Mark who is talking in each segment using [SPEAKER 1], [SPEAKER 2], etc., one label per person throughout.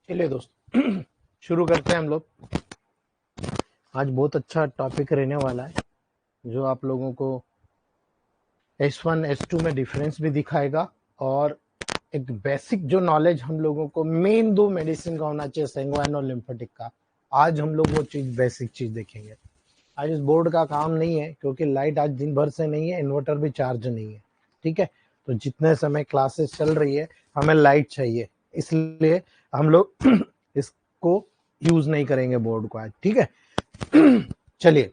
[SPEAKER 1] चलिए दोस्त शुरू करते हैं हम लोग। आज बहुत अच्छा टॉपिक रहने वाला है जो आप लोगों को S1 S2 में डिफरेंस भी दिखाएगा और एक बेसिक जो नॉलेज हम लोगों को मेन दो मेडिसिन का होना चाहिए, सैंग्वाइन और लिम्फेटिक का। आज हम लोग वो चीज बेसिक चीज देखेंगे। आज इस बोर्ड का काम नहीं है क्योंकि लाइट आज दिन भर से नहीं है, इन्वर्टर भी चार्ज नहीं है। ठीक है, तो जितने समय क्लासेस चल रही है हमें लाइट चाहिए, इसलिए हम लोग इसको यूज नहीं करेंगे बोर्ड को आज। ठीक है चलिए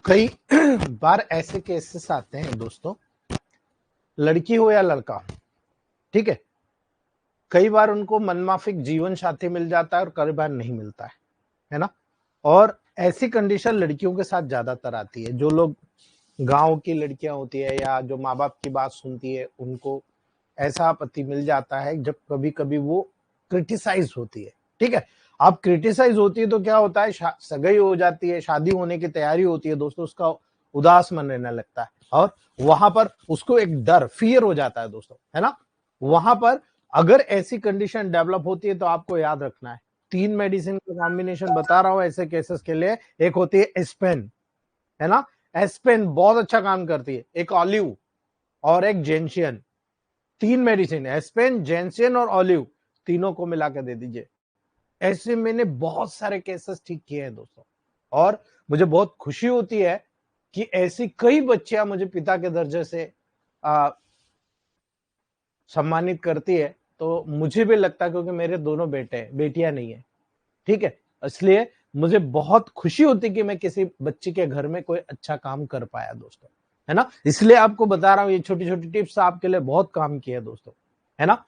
[SPEAKER 1] कई बार ऐसे केसेस आते हैं दोस्तों, लड़की हो या लड़का, ठीक है, कई बार उनको मनमाफिक जीवन साथी मिल जाता है और कई बार नहीं मिलता है ना। और ऐसी कंडीशन लड़कियों के साथ ज्यादातर आती है। जो लोग गांव की लड़कियां होती है या जो माँ बाप की बात सुनती है, उनको ऐसा पति मिल जाता है जब कभी कभी वो क्रिटिसाइज होती है। ठीक है, अब क्रिटिसाइज होती है तो क्या होता है, सगाई हो जाती है, शादी होने की तैयारी होती है दोस्तों, उसका उदास मन रहने लगता है और वहां पर उसको एक डर, फियर हो जाता है दोस्तों, है ना। वहां पर अगर ऐसी कंडीशन डेवलप होती है तो आपको याद रखना है, 3 मेडिसिन का कॉम्बिनेशन बता रहा हूं ऐसे केसेस के लिए। एक होती है एस्पेन, है ना, एस्पेन बहुत अच्छा काम करती है, एक ऑलिव और एक जेंशियन। 3 मेडिसिन, एस्पेन, जेंशियन और ऑलिव, तीनों को मिला के दे दीजिए। ऐसे मैंने बहुत सारे केसेस ठीक किए हैं दोस्तों, और मुझे बहुत खुशी होती है कि ऐसी कई बच्चियां मुझे पिता के दर्जे से सम्मानित करती है। तो मुझे भी लगता है, क्योंकि मेरे दोनों बेटे हैं, बेटियां नहीं है, ठीक है, इसलिए मुझे बहुत खुशी होती कि मैं किसी बच्ची के घर में कोई अच्छा काम कर पाया दोस्तों, है ना। इसलिए आपको बता रहा हूं, ये छोटी छोटी टिप्स आपके लिए बहुत काम की है दोस्तों, है ना।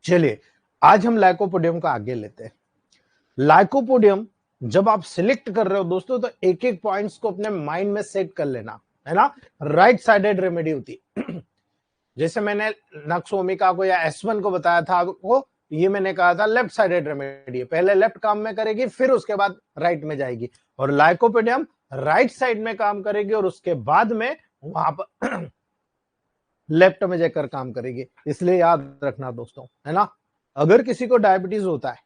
[SPEAKER 1] चलिए आज हम लाइकोपोडियम का आगे लेते हैं। लाइकोपोडियम जब आप सिलेक्ट कर रहे हो दोस्तों, तो एक एक पॉइंट्स को अपने माइंड में सेट कर लेना, है ना। राइट साइडेड रेमेडी होती है जैसे मैंने नक्सोमिका को या S1 को बताया था आपको, ये मैंने कहा था लेफ्ट साइडेड रेमेडी, पहले लेफ्ट काम में करेगी फिर उसके बाद राइट में जाएगी। और लाइकोपोडियम राइट साइड में काम करेगी और उसके बाद में वहां पर लेफ्ट में जाकर काम करेगी। इसलिए याद रखना दोस्तों, है ना। अगर किसी को डायबिटीज होता है,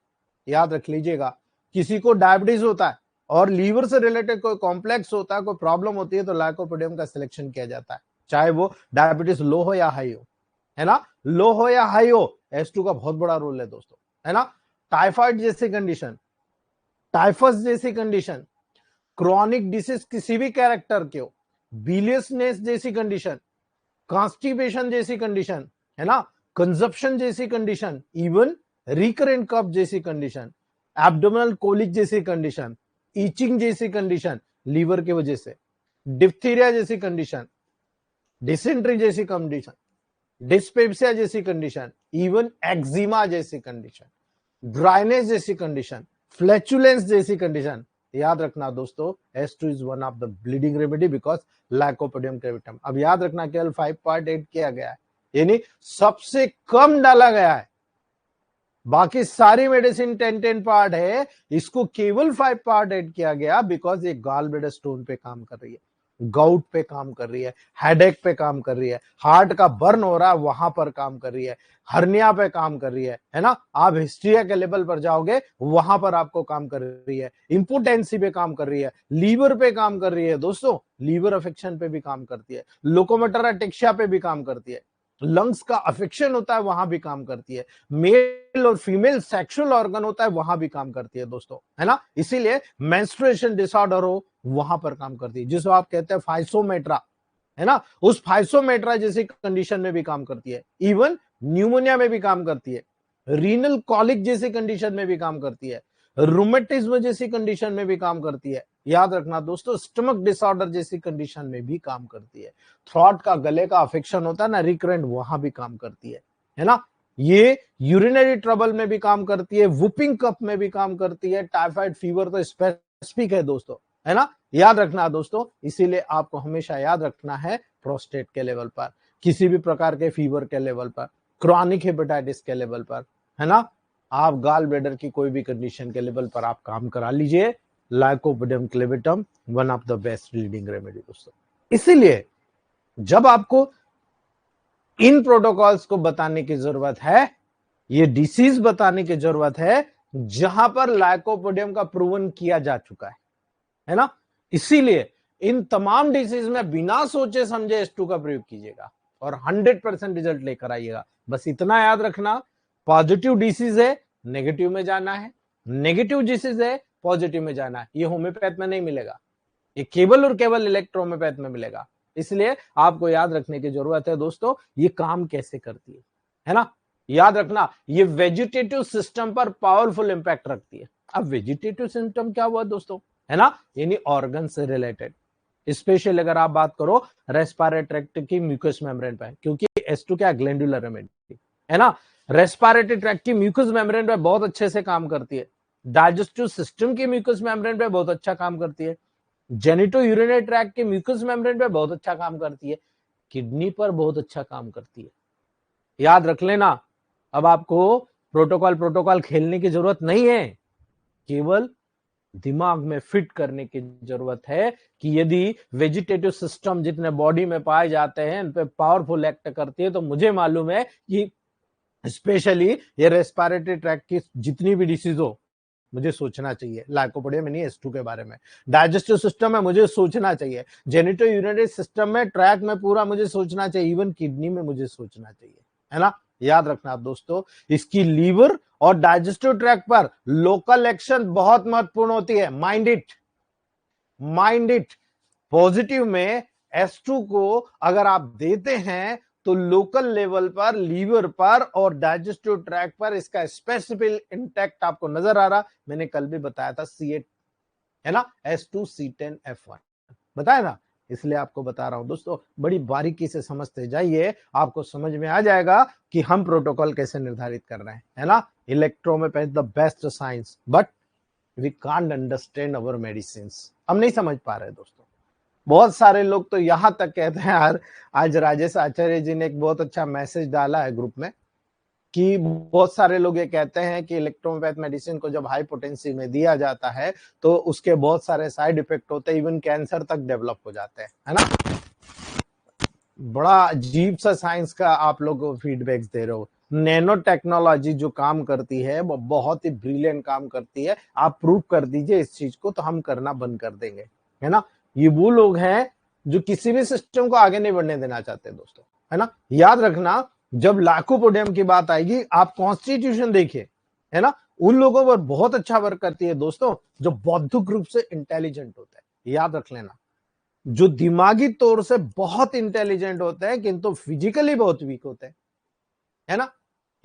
[SPEAKER 1] याद रख लीजिएगा, किसी को डायबिटीज होता है और लीवर से रिलेटेड कोई कॉम्प्लेक्स होता है, कोई प्रॉब्लम होती है, तो लाइकोपोडियम का सिलेक्शन किया जाता है, चाहे वो डायबिटीज लो हो या हाई हो, है ना। लो हो या हाई हो, S2 का बहुत बड़ा रोल है दोस्तों, है ना। टाइफाइड जैसी कंडीशन, टाइफस जैसी कंडीशन, क्रॉनिक डिसीज किसी भी कैरेक्टर के हो, बिलियसनेस जैसी कंडीशन, कॉन्स्टिपेशन जैसी कंडीशन, है ना, कंजप्शन जैसी कंडीशन, इवन रिकरेंट कफ जैसी कंडीशन, एब्डोमिनल कोलिक जैसी कंडीशन, ईचिंग जैसी कंडीशन लीवर की वजह से, डिप्थीरिया जैसी कंडीशन, डिसेंट्री जैसी कंडीशन, डिस्पेप्सिया जैसी कंडीशन, इवन एक्जिमा जैसी कंडीशन, ड्राइनेस जैसी कंडीशन, फ्लैचुलेंस जैसी कंडीशन, याद रखना दोस्तों, S2 is one of the bleeding remedy because lycopodium clavatum. अब याद रखना केवल 5.8 किया गया है, यानी सबसे कम डाला गया है, बाकी सारी मेडिसिन 10-10 पार्ट है, इसको केवल 5.8 किया गया बिकॉज ये गॉल ब्लैडर स्टोन पे काम कर रही है, गाउट पे काम कर रही है, हेडेक पे काम कर रही है, हार्ट का बर्न हो रहा है वहां पर काम कर रही है, हर्निया पे काम कर रही है ना। आप हिस्ट्रिया के लेवल पर जाओगे वहां पर आपको काम कर रही है, इंपोर्टेंसी पे काम कर रही है, लीवर पे काम कर रही है दोस्तों, लीवर अफेक्शन पे भी काम करती है, लोकोमोटर अटेक्सिया पे भी काम करती है, लंग्स का अफेक्शन होता है वहां भी काम करती है, मेल और फीमेल सेक्सुअल ऑर्गन होता है वहां भी काम करती है दोस्तों, है ना। इसीलिए मेंस्ट्रुएशन डिसऑर्डर हो वहां पर काम करती है, जिसको आप कहते हैं फाइसोमेट्रा, है ना, उस फाइसोमेट्रा जैसी कंडीशन में भी काम करती है, इवन न्यूमोनिया में भी काम करती है, रीनल कॉलिक जैसी कंडीशन में भी काम करती है, रूमेटिज्म जैसी कंडीशन में भी काम करती है। याद रखना दोस्तों, स्टमक डिसऑर्डर जैसी कंडीशन में भी काम करती है, थ्रॉट का, गले का अफेक्शन होता है ना रिकरेंट, वहां भी काम करती है ना। ये यूरिनरी ट्रबल में भी काम करती है, वुपिंग कप में भी काम करती है, टाइफाइड फीवर तो स्पेसिफिक है दोस्तों, है ना। याद रखना दोस्तों, इसीलिए आपको हमेशा याद रखना है प्रोस्टेट के लेवल पर, किसी भी प्रकार के फीवर के लेवल पर, क्रॉनिक हेपेटाइटिस के लेवल पर, है ना, आप गॉल ब्लैडर की कोई भी कंडीशन के लेवल पर आप काम करा लीजिए, lycopodium clavatum one of the best leading remedy दोस्तों। इसीलिए जब आपको इन प्रोटोकॉल्स को बताने की जरूरत है, ये डिसीज बताने की जरूरत है जहां पर लाइकोपोडियम का प्रूवन किया जा चुका है ना। इसीलिए इन तमाम डिसीज में बिना सोचे समझे S2 का प्रयोग कीजिएगा और 100% रिजल्ट लेकर आइएगा। बस इतना याद रखना, पॉजिटिव डिसीज है नेगेटिव में जाना है, नेगेटिव डिसीज है पॉजिटिव में जाना है। ये होम्योपैथ में नहीं मिलेगा, ये केवल और केवल इलेक्ट्रोहोम्योपैथ में मिलेगा। इसलिए आपको याद रखने की जरूरत है दोस्तों, ये काम कैसे करती है ना। याद रखना, ये वेजिटेटिव सिस्टम पर पावरफुल इंपैक्ट रखती है। अब वेजिटेटिव सिस्टम क्या हुआ दोस्तों, है ना, यानी ऑर्गन से रिलेटेड। स्पेशल अगर आप बात करो रेस्पिरेटरी ट्रैक्ट की म्यूकस मेम्ब्रेन पे, क्योंकि S2 क्या ग्लैंडुलर रेमेडी है ना, रेस्पिरेटरी ट्रैक्ट की म्यूकस मेम्ब्रेन पे बहुत अच्छे से काम करती है, डाइजेस्टिव सिस्टम की म्यूकस मेम्ब्रेन पे बहुत अच्छा काम करती है, जेनिटो यूरिनरी ट्रैक्ट के म्यूकस मेम्ब्रेन पे बहुत अच्छा काम करती है, किडनी पर बहुत अच्छा काम करती है। याद रख लेना, अब आपको प्रोटोकॉल खेलने की जरूरत नहीं है, केवल दिमाग में फिट करने की जरूरत है कि यदि वेजिटेटिव सिस्टम जितने बॉडी में पाए जाते हैं इन पे पावरफुल एक्ट करती है, तो मुझे मालूम है कि स्पेशली ये रेस्पिरेटरी ट्रैक्ट की जितनी भी डिसीज हो मुझे सोचना चाहिए, लाइकोपोडियम नहीं S2 के बारे में। डाइजेस्टिव सिस्टम में मुझे सोचना चाहिए, जेनिटो यूरिनरी सिस्टम में ट्रैक में पूरा मुझे सोचना चाहिए, इवन किडनी में मुझे सोचना चाहिए, है ना। याद रखना दोस्तों, इसकी लीवर और डाइजेस्टिव ट्रैक पर लोकल एक्शन बहुत महत्वपूर्ण होती है। माइंड इट पॉजिटिव में S2 को अगर आप देते हैं तो लोकल लेवल पर, लीवर पर और डाइजेस्टिव ट्रैक पर इसका स्पेसिफिक इंटैक्ट आपको नजर आ रहा। मैंने कल भी बताया था C8 है ना, S2C10F1 बताया था, इसलिए आपको बता रहा हूं दोस्तों, बड़ी बारीकी से समझते जाइए, आपको समझ में आ जाएगा कि हम प्रोटोकॉल कैसे निर्धारित कर रहे हैं, है ना। Electrohomeopathy the best science, but we can't understand our medicine. हम नहीं समझ पा रहे दोस्तों। बहुत सारे लोग तो यहां तक कहते हैं यार, आज राजेश आचार्य जी ने एक बहुत अच्छा मैसेज डाला है ग्रुप में कि बहुत सारे लोग ये कहते हैं कि इलेक्ट्रोहोम्योपैथ मेडिसिन को जब हाई पोटेंसी में दिया जाता है तो उसके बहुत सारे साइड इफेक्ट होते हैं, इवन कैंसर तक डेवलप हो जाते हैं, है ना। बड़ा अजीब सा साइंस का आप लोग फीडबैक्स दे रहे हो। नैनो टेक्नोलॉजी जो काम करती है वो बहुत ही ब्रिलियंट काम करती है, आप प्रूव कर दीजिए इस चीज को तो हम करना बंद कर देंगे, है ना। ये वो लोग हैं जो किसी भी सिस्टम को आगे नहीं बढ़ने देना चाहते दोस्तों, है ना। याद रखना, जब लाइकोपोडियम की बात आएगी आप कॉन्स्टिट्यूशन देखिए, है ना, उन लोगों पर बहुत अच्छा वर्क करती है दोस्तों जो बौद्धिक रूप से इंटेलिजेंट होता है। याद रख लेना, जो दिमागी तौर से बहुत इंटेलिजेंट होते हैं किंतु फिजिकली बहुत वीक होते हैं, है ना।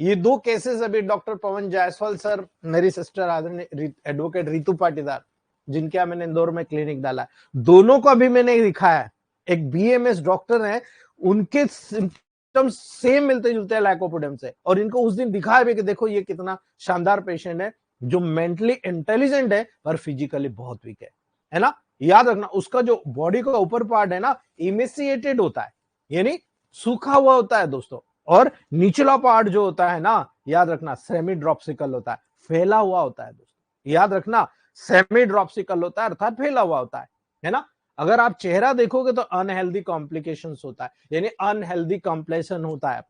[SPEAKER 1] ये दो केसेस अभी डॉक्टर पवन जायसवाल सर, मेरी सिस्टर आदरणीय एडवोकेट रितु पाटीदार, जिनके मैंने इंदौर में क्लिनिक डाला है, दोनों को अभी मैंने दिखाया है। एक BMS डॉक्टर है, उनके सिम्टम्स सेम मिलते जुलते हैं लाइकोपोडियम से, और इनको उस दिन दिखाया भी कि देखो ये कितना शानदार पेशेंट है जो मेंटली इंटेलिजेंट है पर फिजिकली बहुत वीक है ना। याद रखना, उसका जो बॉडी का ऊपर पार्ट है ना इमेसिएटेड होता है, यानी सूखा हुआ होता है दोस्तों, और निचला पार्ट जो होता है ना, याद रखना सेमी ड्रॉप्सिकल होता है, फैला हुआ होता है दोस्तों। याद रखना, सेमी ड्रॉप्सिकल होता है अर्थात फैला हुआ होता है ना। अगर आप चेहरा देखोगे तो अनहेल्दी कॉम्प्लिकेशंस होता है, यानी अनहेल्दी कॉम्प्लेक्शन होता है,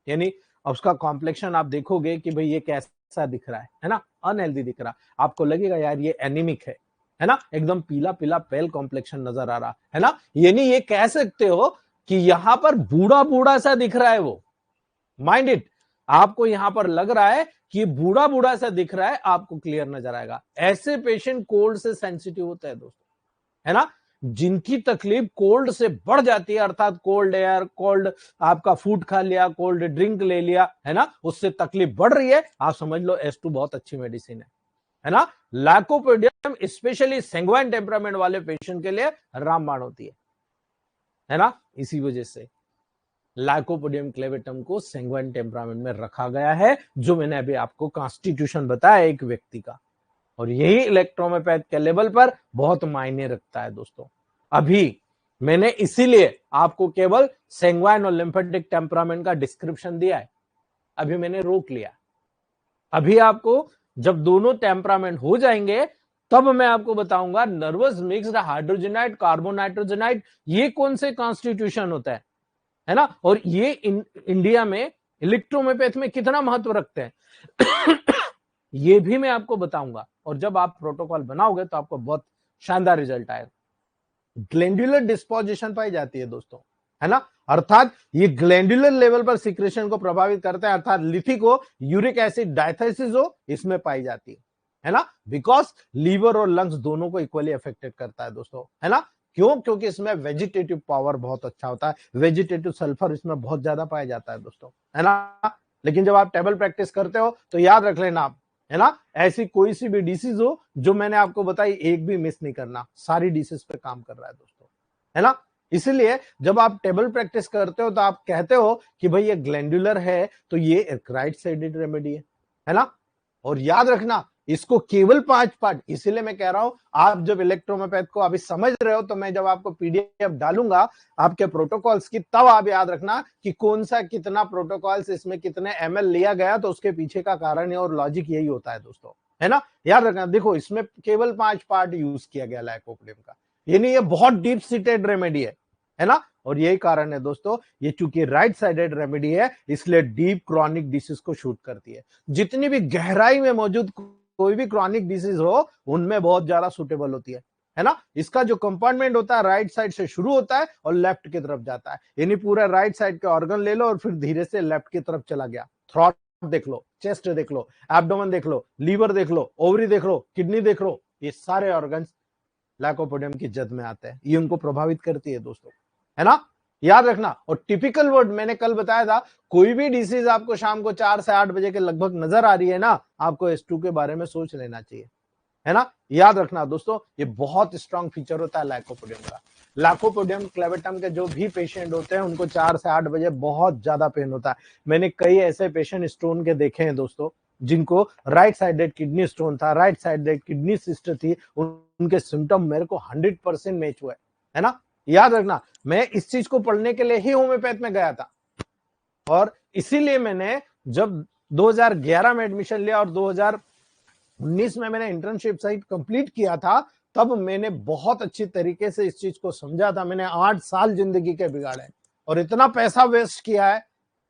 [SPEAKER 1] यानी उसका कॉम्प्लेक्शन आप देखोगे कि भाई ये कैसा दिख रहा है ना, अनहेल्दी दिख रहा, आपको लगेगा यार ये एनीमिक है ना, एकदम पीला पीला पेल कॉम्प्लेक्शन नजर आ रहा है ना, यानी ये कह सकते हो कि यहां पर बूढ़ा बूढ़ा सा दिख रहा है वो। माइंड इट, आपको यहां पर लग रहा है कि बूढ़ा बूढ़ा सा दिख रहा है, आपको क्लियर नजर आएगा। ऐसे पेशेंट कोल्ड से सेंसिटिव होते हैं दोस्तों, है ना, जिनकी तकलीफ कोल्ड से बढ़ जाती है, अर्थात कोल्ड एयर, कोल्ड आपका फूड खा लिया, कोल्ड ड्रिंक ले लिया, है ना, उससे तकलीफ बढ़ रही है, आप समझ लो S2 बहुत अच्छी मेडिसिन है ना। लाइकोपोडियम स्पेशली सैंग्वाइन टेम्परामेंट वाले पेशेंट के लिए रामबाण होती है ना। इसी वजह से लाइकोपोडियम क्लेवेटम को सैंग्वाइन टेम्परामेंट में रखा गया है, जो मैंने अभी आपको कॉन्स्टिट्यूशन बताया एक व्यक्ति का, और यही इलेक्ट्रोहोम्योपैथ के लेवल पर बहुत मायने रखता है दोस्तों। अभी मैंने इसीलिए आपको केवल सैंग्वाइन और लिम्फेटिक टेम्परामेंट का डिस्क्रिप्शन दिया है, अभी मैंने रोक लिया। अभी आपको जब दोनों टेम्परामेंट हो जाएंगे तब मैं आपको बताऊंगा नर्वस मिक्स्ड हाइड्रोजनाइड कार्बोनाइट्रोजनाइड ये कौन से कॉन्स्टिट्यूशन होता है ना, और ये इंडिया में इलेक्ट्रोहोम्योपैथ में कितना महत्व रखते हैं ये भी मैं आपको बताऊंगा। और जब आप प्रोटोकॉल बनाओगे तो आपको बहुत शानदार रिजल्ट आएगा। ग्लैंडुलर डिस्पोजिशन पाई जाती है दोस्तों, है ना, अर्थात ये ग्लैंडुलर लेवल पर सिक्रेशन को प्रभावित करता है, अर्थात लिथिक हो, यूरिक एसिड डायथेसिस हो, इसमें पाई जाती है ना, बिकॉज लीवर और लंग्स दोनों को इक्वली अफेक्टेड करता है दोस्तों, है ना। क्यों? क्योंकि इसमें वेजिटेटिव पावर बहुत अच्छा होता है, वेजिटेटिव सल्फर इसमें बहुत ज्यादा पाया जाता है दोस्तों, है ना। लेकिन जब आप टेबल प्रैक्टिस करते हो तो याद रख लेना आप, है ना, ऐसी कोई सी भी डिसीज हो जो मैंने आपको बताई एक भी मिस नहीं करना, सारी डिसीज पे काम कर रहा है दोस्तों, है ना। इसलिए जब आप टेबल प्रैक्टिस करते हो तो आप कहते हो कि भाई ये ग्लैंडुलर है तो ये एक राइट साइडेड रेमेडी है ना। और याद रखना इसको केवल 5 पार्ट, इसीलिए मैं कह रहा हूं आप जब इलेक्ट्रोहोम्योपैथ को अभी समझ रहे हो तो मैं जब आपको पीडीएफ डालूंगा आपके प्रोटोकॉल्स की, तब आप याद रखना कि कौन सा कितना प्रोटोकॉल्स इसमें कितने एमएल लिया गया, तो उसके पीछे का कारण और लॉजिक यही होता है दोस्तों, है ना। याद रखना, देखो इसमें केवल 5 पार्ट यूज किया गया लाइकोपिडियम का, यानी ये बहुत डीप सीटेड रेमेडी है ना। और यही कारण है दोस्तों, ये चूंकि राइट साइडेड रेमेडी है इसलिए डीप क्रॉनिक डिसीज को शूट करती है। जितनी भी गहराई में मौजूद कोई भी क्रॉनिक डिसीज हो उनमें बहुत ज्यादा सुटेबल होती है ना। इसका जो कंपार्टमेंट होता है राइट साइड से शुरू होता है और लेफ्ट की तरफ जाता है, यानी पूरा राइट साइड के ऑर्गन ले लो और फिर धीरे से लेफ्ट की तरफ चला गया। थ्रॉट देख लो, चेस्ट देख लो, एब्डोमेन देख लो, लीवर देख लो, ओवरी देख लो, किडनी देख लो, ये सारे ऑर्गन लाइकोपोडियम की जद में आते हैं, ये उनको प्रभावित करती है दोस्तों, है ना। याद रखना, और टिपिकल वर्ड मैंने कल बताया था, कोई भी डिसीज आपको शाम को 4 से 8 बजे के लगभग नजर आ रही है ना, आपको S2 के बारे में सोच लेना चाहिए, है ना। याद रखना दोस्तों, ये बहुत स्ट्रॉन्ग फीचर होता है लाइकोपोडियम का। लाइकोपोडियम क्लेवेटम के जो भी पेशेंट होते हैं उनको 4 से 8 बजे बहुत ज्यादा पेन होता है। मैंने कई ऐसे पेशेंट स्टोन के देखे हैं दोस्तों, जिनको राइट साइडेड किडनी स्टोन था, राइट साइडेड किडनी सिस्ट थी, उनके सिम्टम मेरे को 100% मैच हुआ है ना। याद रखना, मैं इस चीज को पढ़ने के लिए ही होम्योपैथ में गया था, और इसीलिए मैंने जब 2011 में एडमिशन लिया और 2019 में मैंने इंटर्नशिप सहित कंप्लीट किया था, तब मैंने बहुत अच्छी तरीके से इस चीज को समझा था। मैंने 8 साल जिंदगी के बिगाड़े और इतना पैसा वेस्ट किया है,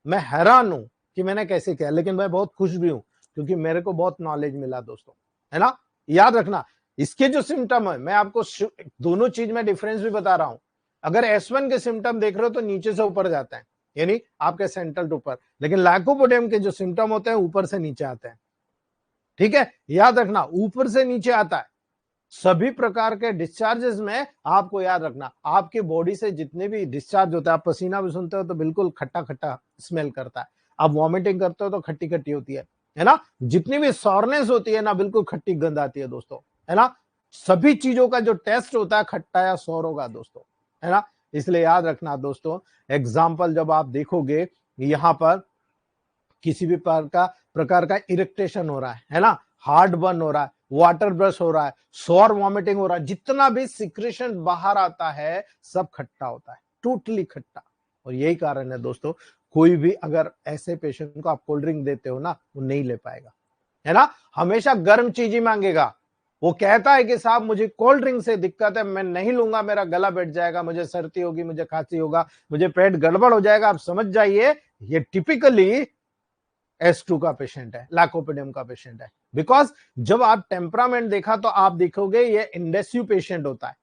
[SPEAKER 1] मैं हैरान हूं कि मैंने कैसे किया, लेकिन मैं बहुत खुश भी हूं क्योंकि मेरे को बहुत नॉलेज मिला दोस्तों, है ना। याद रखना, इसके जो सिम्टम है, मैं आपको दोनों चीज में डिफरेंस भी बता रहा हूं। अगर S1 के सिम्टम देख रहे हो तो नीचे से ऊपर जाते हैं, यानी आपके सेंट्रल टू ऊपर, लेकिन लाइकोपोडियम के जो सिम्टम होते हैं ऊपर से नीचे आते हैं, ठीक है। याद रखना, ऊपर से नीचे आता है। सभी प्रकार के डिस्चार्जेस में आपको याद रखना, आपकी बॉडी से जितने भी डिस्चार्ज होता है, आप पसीना भी सुनते हो तो बिल्कुल खट्टा खट्टा स्मेल करता है, आप वॉमिटिंग करते हो तो खट्टी खट्टी होती है ना, जितनी भी सॉरनेस होती है ना, बिल्कुल खट्टी गंध आती है दोस्तों, है ना। सभी चीजों का जो टेस्ट होता है खट्टा या सौर होगा दोस्तों, है ना। इसलिए याद रखना दोस्तों, एग्जाम्पल जब आप देखोगे यहां पर किसी भी प्रकार का इरिटेशन हो रहा है ना, हार्ट बर्न हो रहा है, वाटर ब्रश हो रहा है, सौर वॉमिटिंग हो रहा है, जितना भी सिक्रेशन बाहर आता है सब खट्टा होता है, टोटली खट्टा। और यही कारण है दोस्तों, कोई भी अगर ऐसे पेशेंट को आप कोल्ड ड्रिंक देते हो ना, वो नहीं ले पाएगा, है ना। हमेशा गर्म चीज ही मांगेगा। वो कहता है कि साहब मुझे कोल्ड ड्रिंक से दिक्कत है, मैं नहीं लूंगा, मेरा गला बैठ जाएगा, मुझे सर्दी होगी, मुझे खांसी होगा, मुझे पेट गड़बड़ हो जाएगा। आप समझ जाइए, ये टिपिकली S2 का पेशेंट है, लाइकोपोडियम का पेशेंट है। बिकॉज जब आप टेम्परामेंट देखा तो आप देखोगे ये इंडेसिव पेशेंट होता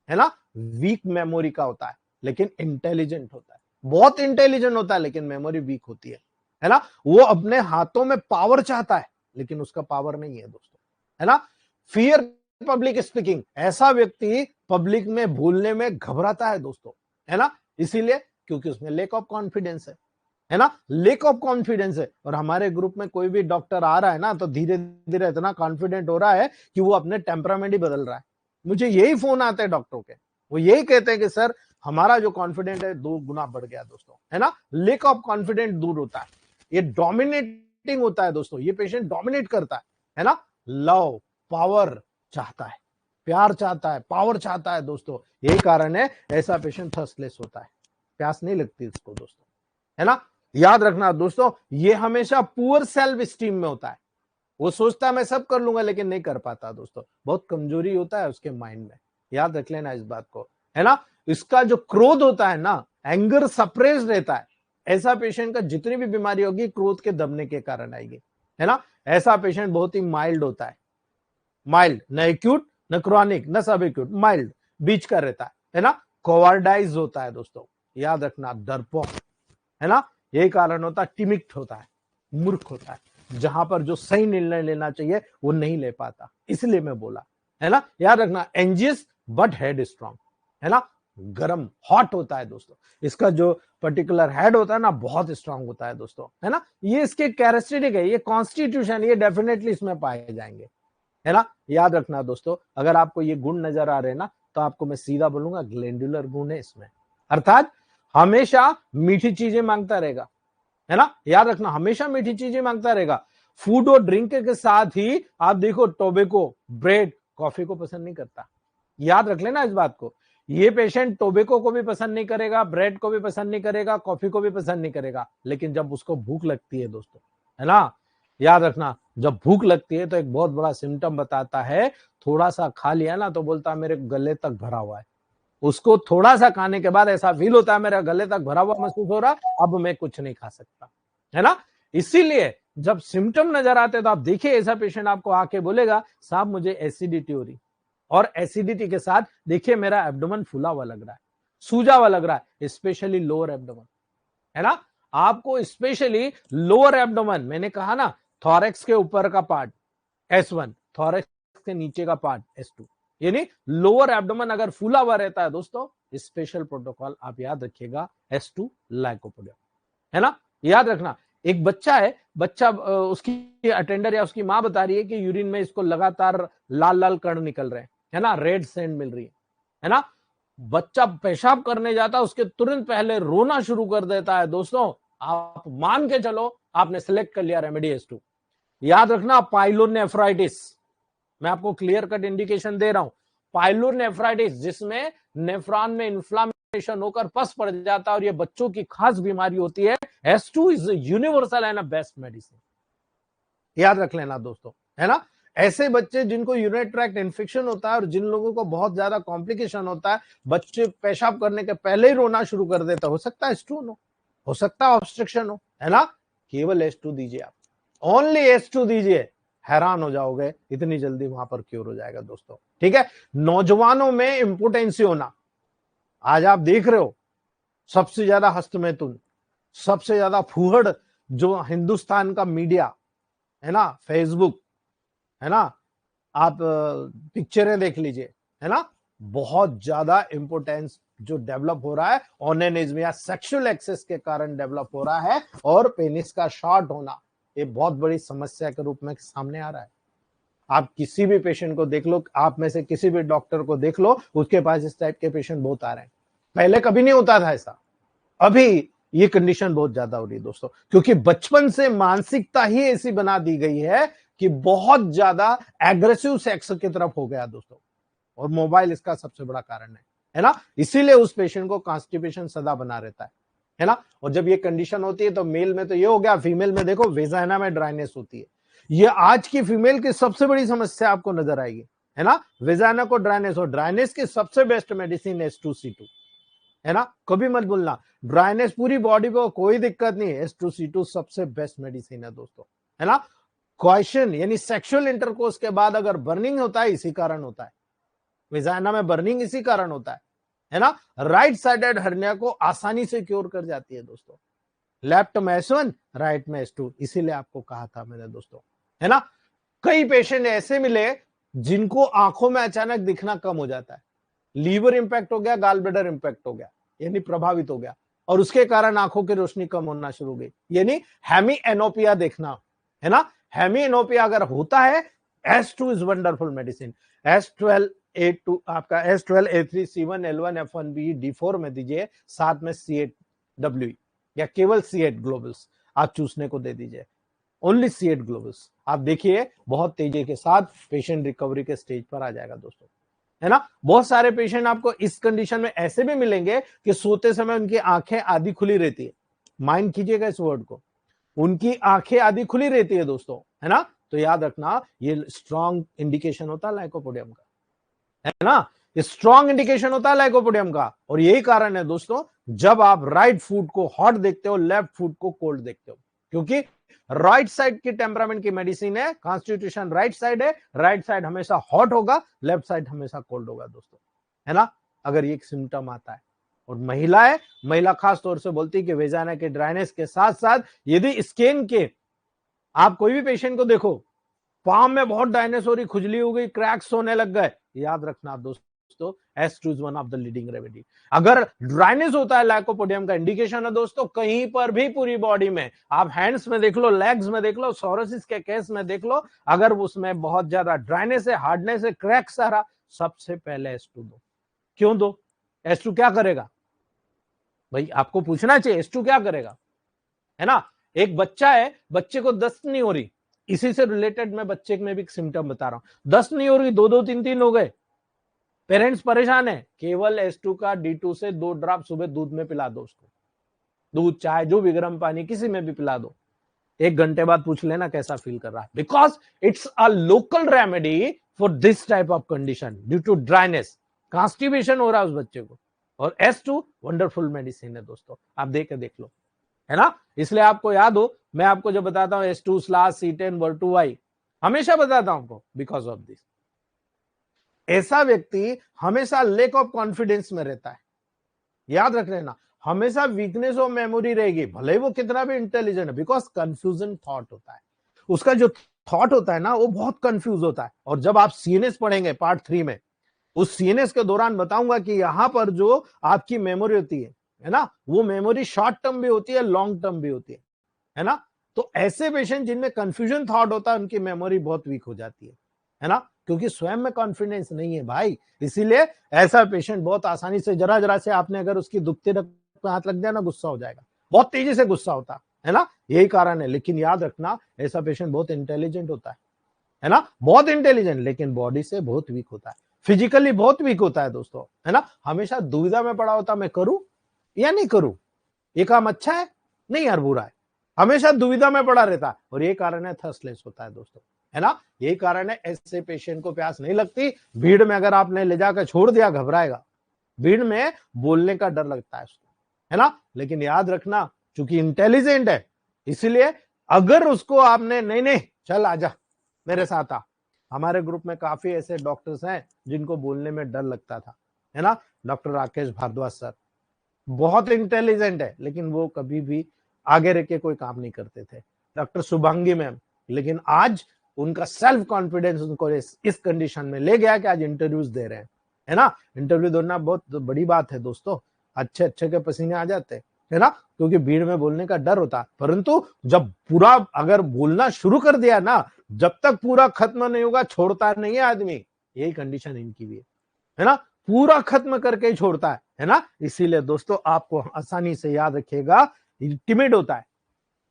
[SPEAKER 1] है ना, वीक मेमोरी का होता है, लेकिन इंटेलिजेंट होता है, बहुत इंटेलिजेंट होता है, लेकिन मेमोरी वीक होती है ना। वो अपने हाथों में पावर चाहता है, लेकिन उसका पावर नहीं है दोस्तों, है ना। फियर पब्लिक स्पीकिंग, ऐसा व्यक्ति पब्लिक में बोलने में घबराता है दोस्तों, है ना। इसीलिए क्योंकि उसमें लेक ऑफ कॉन्फिडेंस है ना, लेक ऑफ कॉन्फिडेंस है। और हमारे ग्रुप में कोई भी डॉक्टर आ रहा है ना, तो धीरे धीरे इतना कॉन्फिडेंट हो रहा है कि वो अपने टेम्परामेंट ही बदल रहा है। मुझे यही फोन आते हैं डॉक्टरों के, वो यही कहते हैं कि सर हमारा जो कॉन्फिडेंट है 2 गुना बढ़ गया दोस्तों, है ना। लेक ऑफ कॉन्फिडेंट दूर होता है, ये डोमिनेटिंग होता है दोस्तों, ये पेशेंट डोमिनेट करता है ना। लव पावर चाहता है, प्यार चाहता है, पावर चाहता है दोस्तों, यही कारण है ऐसा पेशेंट थर्स्टलेस होता है, प्यास नहीं लगती इसको दोस्तों, है ना। याद रखना दोस्तों, ये हमेशा पुअर सेल्फ स्टीम में होता है, वो सोचता है मैं सब कर लूंगा, लेकिन नहीं कर पाता दोस्तों। बहुत कमजोरी होता है उसके माइंड में, याद रख लेना इस बात को, है ना। इसका जो क्रोध होता है ना, एंगर सप्रेस रहता है। ऐसा पेशेंट का जितनी भी बीमारी होगी क्रोध के दबने के कारण आएगी, है ना। ऐसा पेशेंट बहुत ही माइल्ड होता है, माइल्ड, न एक्यूट न क्रॉनिक न सब एक्यूट, माइल्ड बीच का रहता है ना। कोवार्डाइज होता है दोस्तों, याद रखना, डरपोक, है ना। यही कारण होता है, टिमिक्ट होता है, मूर्ख होता है, जहां पर जो सही निर्णय लेना चाहिए वो नहीं ले पाता, इसलिए मैं बोला, है ना। याद रखना, एंजियस बट हेड स्ट्रांग, है ना। गरम, हॉट होता है दोस्तों, इसका जो पर्टिकुलर हेड होता है ना बहुत स्ट्रांग होता है दोस्तों, है ना। ये इसके कैरेक्टरिस्टिक है, ये कॉन्स्टिट्यूशन, ये डेफिनेटली इसमें पाए जाएंगे, है ना। याद रखना दोस्तों, अगर आपको ये गुण नजर आ रहे हैं ना, तो आपको मैं सीधा बोलूंगा ग्लैंडुलर गुण है इसमें, अर्थात हमेशा मीठी चीजें मांगता रहेगा, है ना। याद रखना, हमेशा मीठी चीजें मांगता रहेगा। फूड और ड्रिंक के साथ ही आप देखो, टोबैको, ब्रेड, कॉफी को पसंद नहीं करता, याद रख लेना इस बात को। ये पेशेंट टोबैको को भी पसंद नहीं करेगा, ब्रेड को भी पसंद नहीं करेगा, कॉफी को भी पसंद नहीं करेगा, लेकिन जब उसको भूख लगती है दोस्तों, है ना, याद रखना, जब भूख लगती है तो एक बहुत बड़ा सिम्टम बताता है, थोड़ा सा खा लिया ना तो बोलता है मेरे गले तक भरा हुआ है। उसको थोड़ा सा खाने के बाद ऐसा फील होता है मेरा गले तक भरा हुआ महसूस हो रहा, अब मैं कुछ नहीं खा सकता, है ना। इसीलिए जब सिम्टम नजर आते तो आप देखिए, ऐसा पेशेंट आपको आके बोलेगा साहब मुझे एसिडिटी हो रही, और एसिडिटी के साथ देखिए मेरा एब्डोमेन फूला हुआ लग रहा है, सूजा हुआ लग रहा है, स्पेशली लोअर एब्डोमेन, है ना। आपको स्पेशली लोअर एब्डोमेन, मैंने कहा ना, थॉरेक्स के ऊपर का पार्ट S1, थॉरेक्स के नीचे का पार्ट S2, यानी लोअर एब्डोमेन अगर फूला हुआ रहता है दोस्तों, स्पेशल प्रोटोकॉल आप याद रखिएगा, S2 लाइकोपोडियम, है ना। याद रखना, एक बच्चा है, बच्चा उसकी अटेंडर या उसकी मां बता रही है कि यूरिन में इसको लगातार लाल लाल कण निकल रहे हैं, है ना, रेड सेंड मिल रही है ना। बच्चा पेशाब करने जाता है, उसके तुरंत पहले रोना शुरू कर देता है दोस्तों, आप मान के चलो आपने सिलेक्ट कर लिया रेमेडी S2। याद रखना, पाइलोनेफ्राइटिस, मैं आपको क्लियर कट इंडिकेशन दे रहा हूं, पाइलोनेफ्राइटिस जिसमें नेफ्रॉन में इन्फ्लामेशन होकर पस पड़ जाता है, और ये बच्चों की खास बीमारी होती है। S2 is universal and best medicine, याद रख लेना दोस्तों, है ना। ऐसे बच्चे जिनको यूरिनरी ट्रैक्ट इन्फेक्शन होता है और जिन लोगों को बहुत ज्यादा कॉम्प्लिकेशन होता है, बच्चे पेशाब करने के पहले ही रोना शुरू कर देता, हो सकता है S2 हो सकता है ऑब्स्ट्रक्शन हो, है ना। केवल S2 दीजिए, आप ओनली S2 दीजिए, हैरान हो जाओगे इतनी जल्दी वहां पर क्योर हो जाएगा दोस्तों, ठीक है। नौजवानों में इंपोर्टेंसी होना, आज आप देख रहे हो सबसे ज्यादा हस्तमैथुन, सबसे ज्यादा फूहड़ जो हिंदुस्तान का मीडिया है ना, फेसबुक, है ना, आप पिक्चरें देख लीजिए, है ना, बहुत ज्यादा इंपोर्टेंस जो डेवलप हो रहा है ओनेनिज्म या सेक्सुअल एक्सेस के कारण डेवलप हो रहा है, और पेनिस का शॉर्ट होना ये बहुत बड़ी समस्या के रूप में सामने आ रहा है। आप किसी भी पेशेंट को देख लो, आप में से किसी भी डॉक्टर को देख लो, उसके पास इस टाइप के पेशेंट बहुत आ रहे हैं, पहले कभी नहीं होता था ऐसा, अभी ये कंडीशन बहुत ज्यादा हो रही है दोस्तों, क्योंकि बचपन से मानसिकता ही ऐसी बना दी गई है कि बहुत ज्यादा एग्रेसिव सेक्स की तरफ हो गया दोस्तों, और मोबाइल इसका सबसे बड़ा कारण है ना। इसीलिए उस पेशेंट को कॉन्स्टिपेशन सदा बना रहता है ना। और जब ये कंडीशन होती है तो मेल में तो ये हो गया, फीमेल में देखो वेजाइना में ड्राइनेस होती है, ये आज की फीमेल की सबसे बड़ी समस्या आपको नजर आएगी, है ना। वेजाइना को ड्राइनेस, और ड्राइनेस की सबसे बेस्ट मेडिसिन S2C2, है ना, कभी मत भूलना, ड्राइनेस पूरी बॉडी पे कोई दिक्कत नहीं है, S2C2 सबसे बेस्ट मेडिसिन है दोस्तों, है ना। क्वेश्चन यानी सेक्सुअल इंटरकोर्स के बाद अगर बर्निंग होता है, इसी कारण होता है, वेजाइना में बर्निंग इसी कारण होता है ना। राइट साइडेड हर्निया को आसानी से क्योर कर जाती है दोस्तों, लेफ्ट में S1, राइट में S2, इसीलिए आपको कहा था मैंने दोस्तों, है ना। कई पेशेंट ऐसे मिले जिनको आंखों में अचानक दिखना कम हो जाता है, लीवर इंपैक्ट हो गया, गाल ब्लैडर इंपैक्ट हो गया, यानी प्रभावित हो गया, और उसके कारण आंखों की रोशनी कम होना शुरू हो गई, यानी हेमी एनोपिया देखना, है ना। हेमी एनोपिया अगर होता है, S2 is wonderful medicine. S12A2 आपका S12 A3 C1 L1 F1B D4 में दीजिए, साथ में C8W या केवल C8 ग्लोबल्स आप चूसने को दे दीजिए, ओनली C8 ग्लोबल्स, आप देखिए बहुत तेजी के साथ पेशेंट रिकवरी के स्टेज पर आ जाएगा दोस्तों, है ना। बहुत सारे पेशेंट आपको इस कंडीशन में ऐसे भी मिलेंगे कि सोते समय उनकी आंखें आधी खुली रहती है, माइंड कीजिएगा इस वर्ड को, उनकी आंखें आधी खुली रहती है दोस्तों, है ना। तो याद रखना ये स्ट्रॉन्ग इंडिकेशन होता है लाइकोपोडियम का, है ना, स्ट्रॉन्ग इंडिकेशन होता है लाइकोपोडियम का। और यही कारण है दोस्तों, जब आप राइट फूड को हॉट देखते हो, लेफ्ट फूड को कोल्ड देखते हो, क्योंकि राइट साइड की टेम्परामेंट की मेडिसिन है, कॉन्स्टिट्यूशन राइट साइड है, राइट साइड हमेशा हॉट होगा, लेफ्ट साइड हमेशा कोल्ड होगा दोस्तों, है ना। अगर ये सिम्टम आता है, और महिला खास तौर से बोलती है कि वेजाना के ड्राइनेस के साथ साथ यदि स्किन के, आप कोई भी पेशेंट को देखो, पाम में बहुत ड्राइनेस हो रही, खुजली हो गई, क्रैक्स होने लग गए, याद रखना दोस्तों S2 is one of the leading remedy. अगर ड्राइनेस होता है लाइकोपोडियम का इंडिकेशन है दोस्तों, कहीं पर भी पूरी बॉडी में, आप हैंड्स में देख लो, लेग्स में देख लो, सोरोसिस के केस में देख लो, अगर उसमें बहुत ज्यादा ड्राइनेस है, हार्डनेस है, क्रैक्स आ रहा, सबसे पहले S2 दो। क्यों दो? S2 क्या करेगा भाई, आपको पूछना चाहिए, S2 क्या करेगा, है ना। एक बच्चा है, बच्चे को दस्त नहीं हो रही, इसी से रिलेटेड मैं बच्चे में भी सिम्टम बता रहा हूं, दस्त नहीं हो रही, 2-2 3-3 हो गए, पेरेंट्स परेशान है, केवल S2 का D2 से 2 ड्रॉप सुबह दूध में पिला दो उसको, दूध चाय जो भी, गर्म पानी किसी में भी पिला दो, 1 घंटे बाद पूछ लेना कैसा फील कर रहा है, because it's a local remedy for this type of condition due to dryness, constipation हो रहा है उस बच्चे को। और S2 वंडरफुल मेडिसिन है दोस्तों, आप देख लो, है ना। इसलिए आपको याद हो, मैं आपको जो बताता हूं S2 स्लाश C10 वर्टुवाई हमेशा बताता हूं आपको, बिकॉज ऑफ दिस। ऐसा व्यक्ति हमेशा लेक ऑफ कॉन्फिडेंस में रहता है, याद रख लेना, हमेशा वीकनेस ऑफ मेमोरी रहेगी, भले ही वो कितना भी इंटेलिजेंट है, बिकॉज कंफ्यूजन थॉट होता है, उसका जो थॉट होता है ना वो बहुत कंफ्यूज होता है। और जब आप CNS पढ़ेंगे पार्ट 3 में, उस CNS के दौरान बताऊंगा कि यहां पर जो आपकी मेमोरी होती है ना, वो मेमोरी शॉर्ट टर्म भी होती है, लॉन्ग टर्म भी होती है ना। तो ऐसे पेशेंट जिनमें कंफ्यूजन थॉट होता है, उनकी मेमोरी बहुत वीक हो जाती है ना, क्योंकि स्वयं में कॉन्फिडेंस नहीं है भाई। इसीलिए ऐसा पेशेंट बहुत आसानी से, जरा से आपने अगर उसकी दुखते पे हाथ लग दिया ना, गुस्सा हो जाएगा, बहुत तेजी से गुस्सा होता है ना, यही कारण है। लेकिन याद रखना, ऐसा पेशेंट बहुत इंटेलिजेंट होता है ना, बहुत इंटेलिजेंट, लेकिन बॉडी से बहुत वीक होता है, फिजिकली बहुत वीक होता है दोस्तों, है ना। हमेशा दुविधा में पड़ा होता, मैं करूं या नहीं करूं, ये काम अच्छा है नहीं यार बुरा है, हमेशा दुविधा में पड़ा रहता है, और ये कारण है थर्स्टलेस होता है दोस्तों, है ना। यही कारण है ऐसे पेशेंट को प्यास नहीं लगती। भीड़ में अगर आपने ले जाकर छोड़ दिया, घबराएगा, भीड़ में बोलने का डर लगता है उसको, है ना। लेकिन याद रखना, चूंकि इंटेलिजेंट है, इसलिए अगर उसको आपने नहीं चल आजा मेरे साथ आ, हमारे ग्रुप में काफी ऐसे डॉक्टर्स हैं जिनको बोलने में डर लगता था, है ना। डॉक्टर राकेश भारद्वाज सर बहुत इंटेलिजेंट है, लेकिन वो कभी भी आगे रह के कोई काम नहीं करते थे। डॉक्टर शुभांगी मैम, लेकिन आज उनका सेल्फ कॉन्फिडेंस उनको इस कंडीशन में ले गया कि आज इंटरव्यूज दे रहे हैं, है ना। इंटरव्यू देना बहुत बड़ी बात है दोस्तों, अच्छे के पसीने आ जाते है ना, क्योंकि भीड़ में बोलने का डर होता। परंतु जब पूरा अगर बोलना शुरू कर दिया ना, जब तक पूरा खत्म नहीं होगा छोड़ता नहीं है आदमी, यही कंडीशन इनकी भी है ना, पूरा खत्म करके ही छोड़ता है ना। इसीलिए दोस्तों आपको आसानी से याद रखिएगा, टिमिड होता है,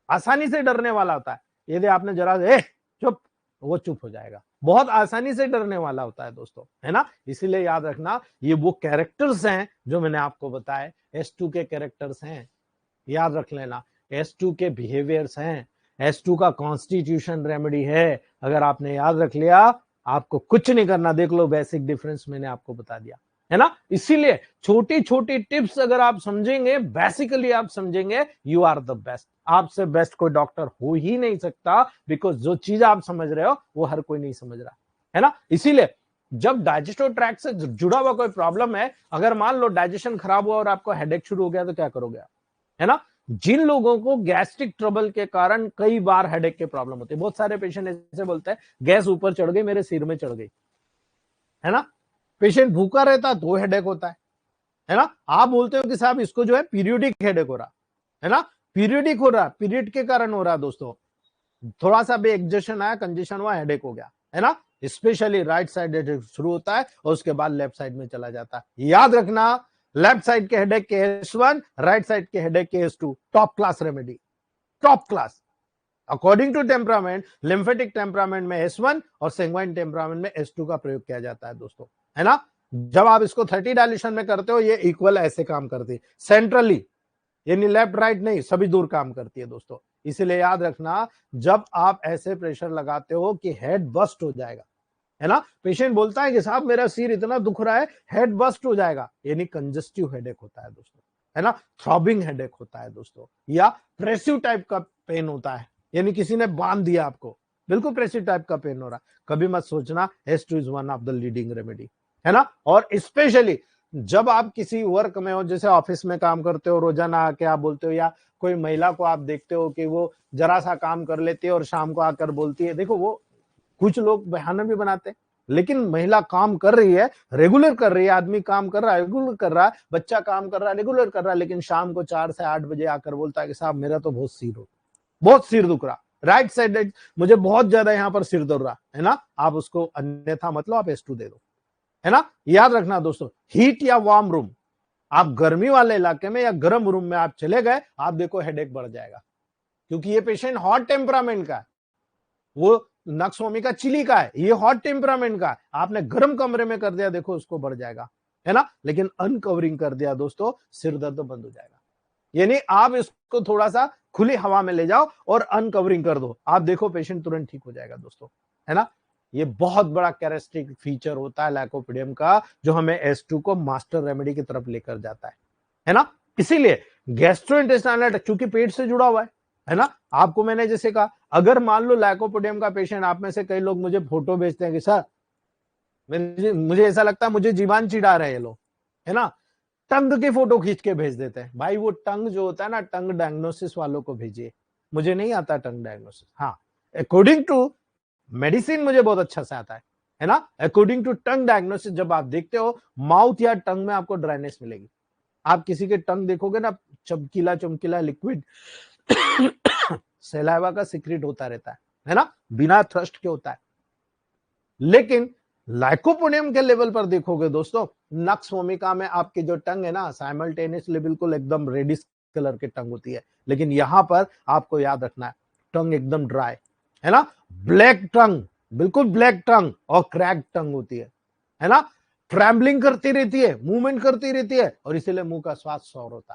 [SPEAKER 1] आसानी से डरने वाला होता है। यदि आपने जरा चुप, वो चुप हो जाएगा, बहुत आसानी से डरने वाला होता है दोस्तों, है ना। इसीलिए याद रखना, ये वो कैरेक्टर्स हैं जो मैंने आपको बताए, S2 के कैरेक्टर्स हैं, याद रख लेना, S2 के बिहेवियर्स हैं, S2 का कॉन्स्टिट्यूशन रेमेडी है। अगर आपने याद रख लिया, आपको कुछ नहीं करना, देख लो बेसिक डिफरेंस मैंने आपको बता दिया, है ना। इसीलिए छोटी छोटी टिप्स अगर आप समझेंगे, बेसिकली आप समझेंगे, यू आर द बेस्ट। आपसे बेस्ट कोई डॉक्टर हो ही नहीं सकता, बिकॉज जो चीज आप समझ रहे हो वो हर कोई नहीं समझ रहा, है ना। इसीलिए जब डाइजेस्टिव ट्रैक्ट से जुड़ा हुआ कोई प्रॉब्लम है, अगर मान लो डाइजेशन खराब हुआ और आपको हेडेक शुरू हो गया, तो क्या करोगे आप, है ना। जिन लोगों को गैस्ट्रिक ट्रबल के कारण कई बार हेडेक के प्रॉब्लम होते हैं, बहुत सारे पेशेंट ऐसे बोलते हैं गैस ऊपर चढ़ गई, मेरे सिर में चढ़ गई, है ना। पेशेंट भूखा रहता तो हेडेक होता है ना। आप बोलते हो कि साहब इसको जो है पीरियोडिक हेडेक हो रहा है ना, पीरियोडिक हो रहा, पीरियड के कारण हो रहा दोस्तों, थोड़ा सा भी एग्जेशन आया, कंजेशन हुआ, हेडेक हो गया, है ना। स्पेशली राइट साइड हेडेक शुरू होता है और उसके बाद लेफ्ट साइड में चला जाता है। याद रखना, लेफ्ट साइड के हेडेक के S1, राइट साइड के हेडेक के S2, top class remedy, top class. According to temperament, lymphatic temperament में S1 और सेंग्वाइन टेम्परामेंट में S2 का प्रयोग किया जाता है दोस्तों, है ना। जब आप इसको 30 डायलेशन में करते हो, ये इक्वल ऐसे काम करती है सेंट्रली, यानी लेफ्ट राइट नहीं, सभी दूर काम करती है दोस्तों। इसलिए याद रखना, जब आप ऐसे प्रेशर लगाते हो कि हेड बस्ट हो जाएगा, है ना, पेशेंट बोलता है कि साहब मेरा सिर इतना दुख रहा है, हेड बस्ट हो जाएगा, यानी कंजस्टिव हेडेक होता है दोस्तों, है ना, थ्रॉबिंग हेडेक होता है दोस्तों, या प्रेसिव टाइप का पेन होता है, यानी किसी ने बांध दिया आपको, बिल्कुल प्रेसिव टाइप का पेन हो रहा है। कभी मत सोचना S2 is one of the leading remedy, है ना। और स्पेशली जब आप किसी वर्क में हो, जैसे ऑफिस में काम करते हो, रोजाना आके आप बोलते हो, या कोई महिला को आप देखते हो कि वो जरा सा काम कर लेती है और शाम को आकर बोलती है, देखो वो कुछ लोग बहाना भी बनाते हैं, लेकिन महिला काम कर रही है, रेगुलर कर रही है, आदमी काम कर रहा है, रेगुलर कर रहा है, बच्चा काम कर रहा है, रेगुलर कर रहा है, लेकिन शाम को 4 से 8 बजे आकर बोलता है कि साहब मेरा तो बहुत सिर दुख रहा, राइट साइड मुझे बहुत ज्यादा यहाँ पर सिर दर्द रहा है ना, आप उसको अन्यथा मतलब आप S2 दे दो, है ना। याद रखना दोस्तों, हीट या वार्म रूम, आप गर्मी वाले इलाके में या गर्म रूम में आप चले गए, आप देखो हेडेक बढ़ जाएगा, क्योंकि ये पेशेंट हॉट टेम्परामेंट का है, वो नक्सवामी का चिली का है, ये हॉट टेम्परामेंट का है, आपने गर्म कमरे में कर दिया, देखो उसको बढ़ जाएगा, है ना। लेकिन अनकवरिंग कर दिया दोस्तों, सिर दर्द बंद हो जाएगा, यानी आप इसको थोड़ा सा खुली हवा में ले जाओ और अनकवरिंग कर दो, आप देखो पेशेंट तुरंत ठीक हो जाएगा दोस्तों, है ना। ये बहुत बड़ा कैरेक्टरिस्टिक फीचर होता है लाइकोपोडियम का, जो हमें S2 को मास्टर रेमेडी की तरफ लेकर जाता है ना। इसीलिए गैस्ट्रोइंटेस्टाइनल, क्योंकि पेट से जुड़ा हुआ है ना। आपको मैंने जैसे कहा, अगर मान लो लाइकोपोडियम का पेशेंट, आप में से कई लोग मुझे फोटो भेजते हैं कि सर मुझे ऐसा लगता है मुझे जीवान चिढ़ा रहे हैं लोग, है ना, टंग की फोटो खींच के भेज देते हैं। भाई वो टंग जो होता है ना, टंग डायग्नोसिस वालों को भेजिए, मुझे नहीं आता टंग डायग्नोसिस। हाँ, अकॉर्डिंग टू मेडिसिन मुझे बहुत अच्छा से आता है ना। अकॉर्डिंग टू टंग डायग्नोसिस, जब आप देखते हो माउथ या टंग में आपको ड्राइनेस मिलेगी, आप किसी के टंग देखोगे ना, चमकीला चमकीला लिक्विड सलाइवा का सिक्रेट होता रहता है ना, बिना थ्रस्ट के होता है। लेकिन लाइकोपोडियम के लेवल पर देखोगे दोस्तों, नक्स वोमिका में आपकी जो टंग है ना, साइमल्टेनियसली बिल्कुल एकदम रेडिश कलर की टंग होती है, लेकिन यहां पर आपको याद रखना है, टंग एकदम ड्राई, है ना, ब्लैक टंग, बिल्कुल ब्लैक टंग और क्रैक टंग होती है ना, ट्रैम्बलिंग करती रहती है, मूवमेंट करती रहती है, और इसीलिए मुंह का स्वाद सौर होता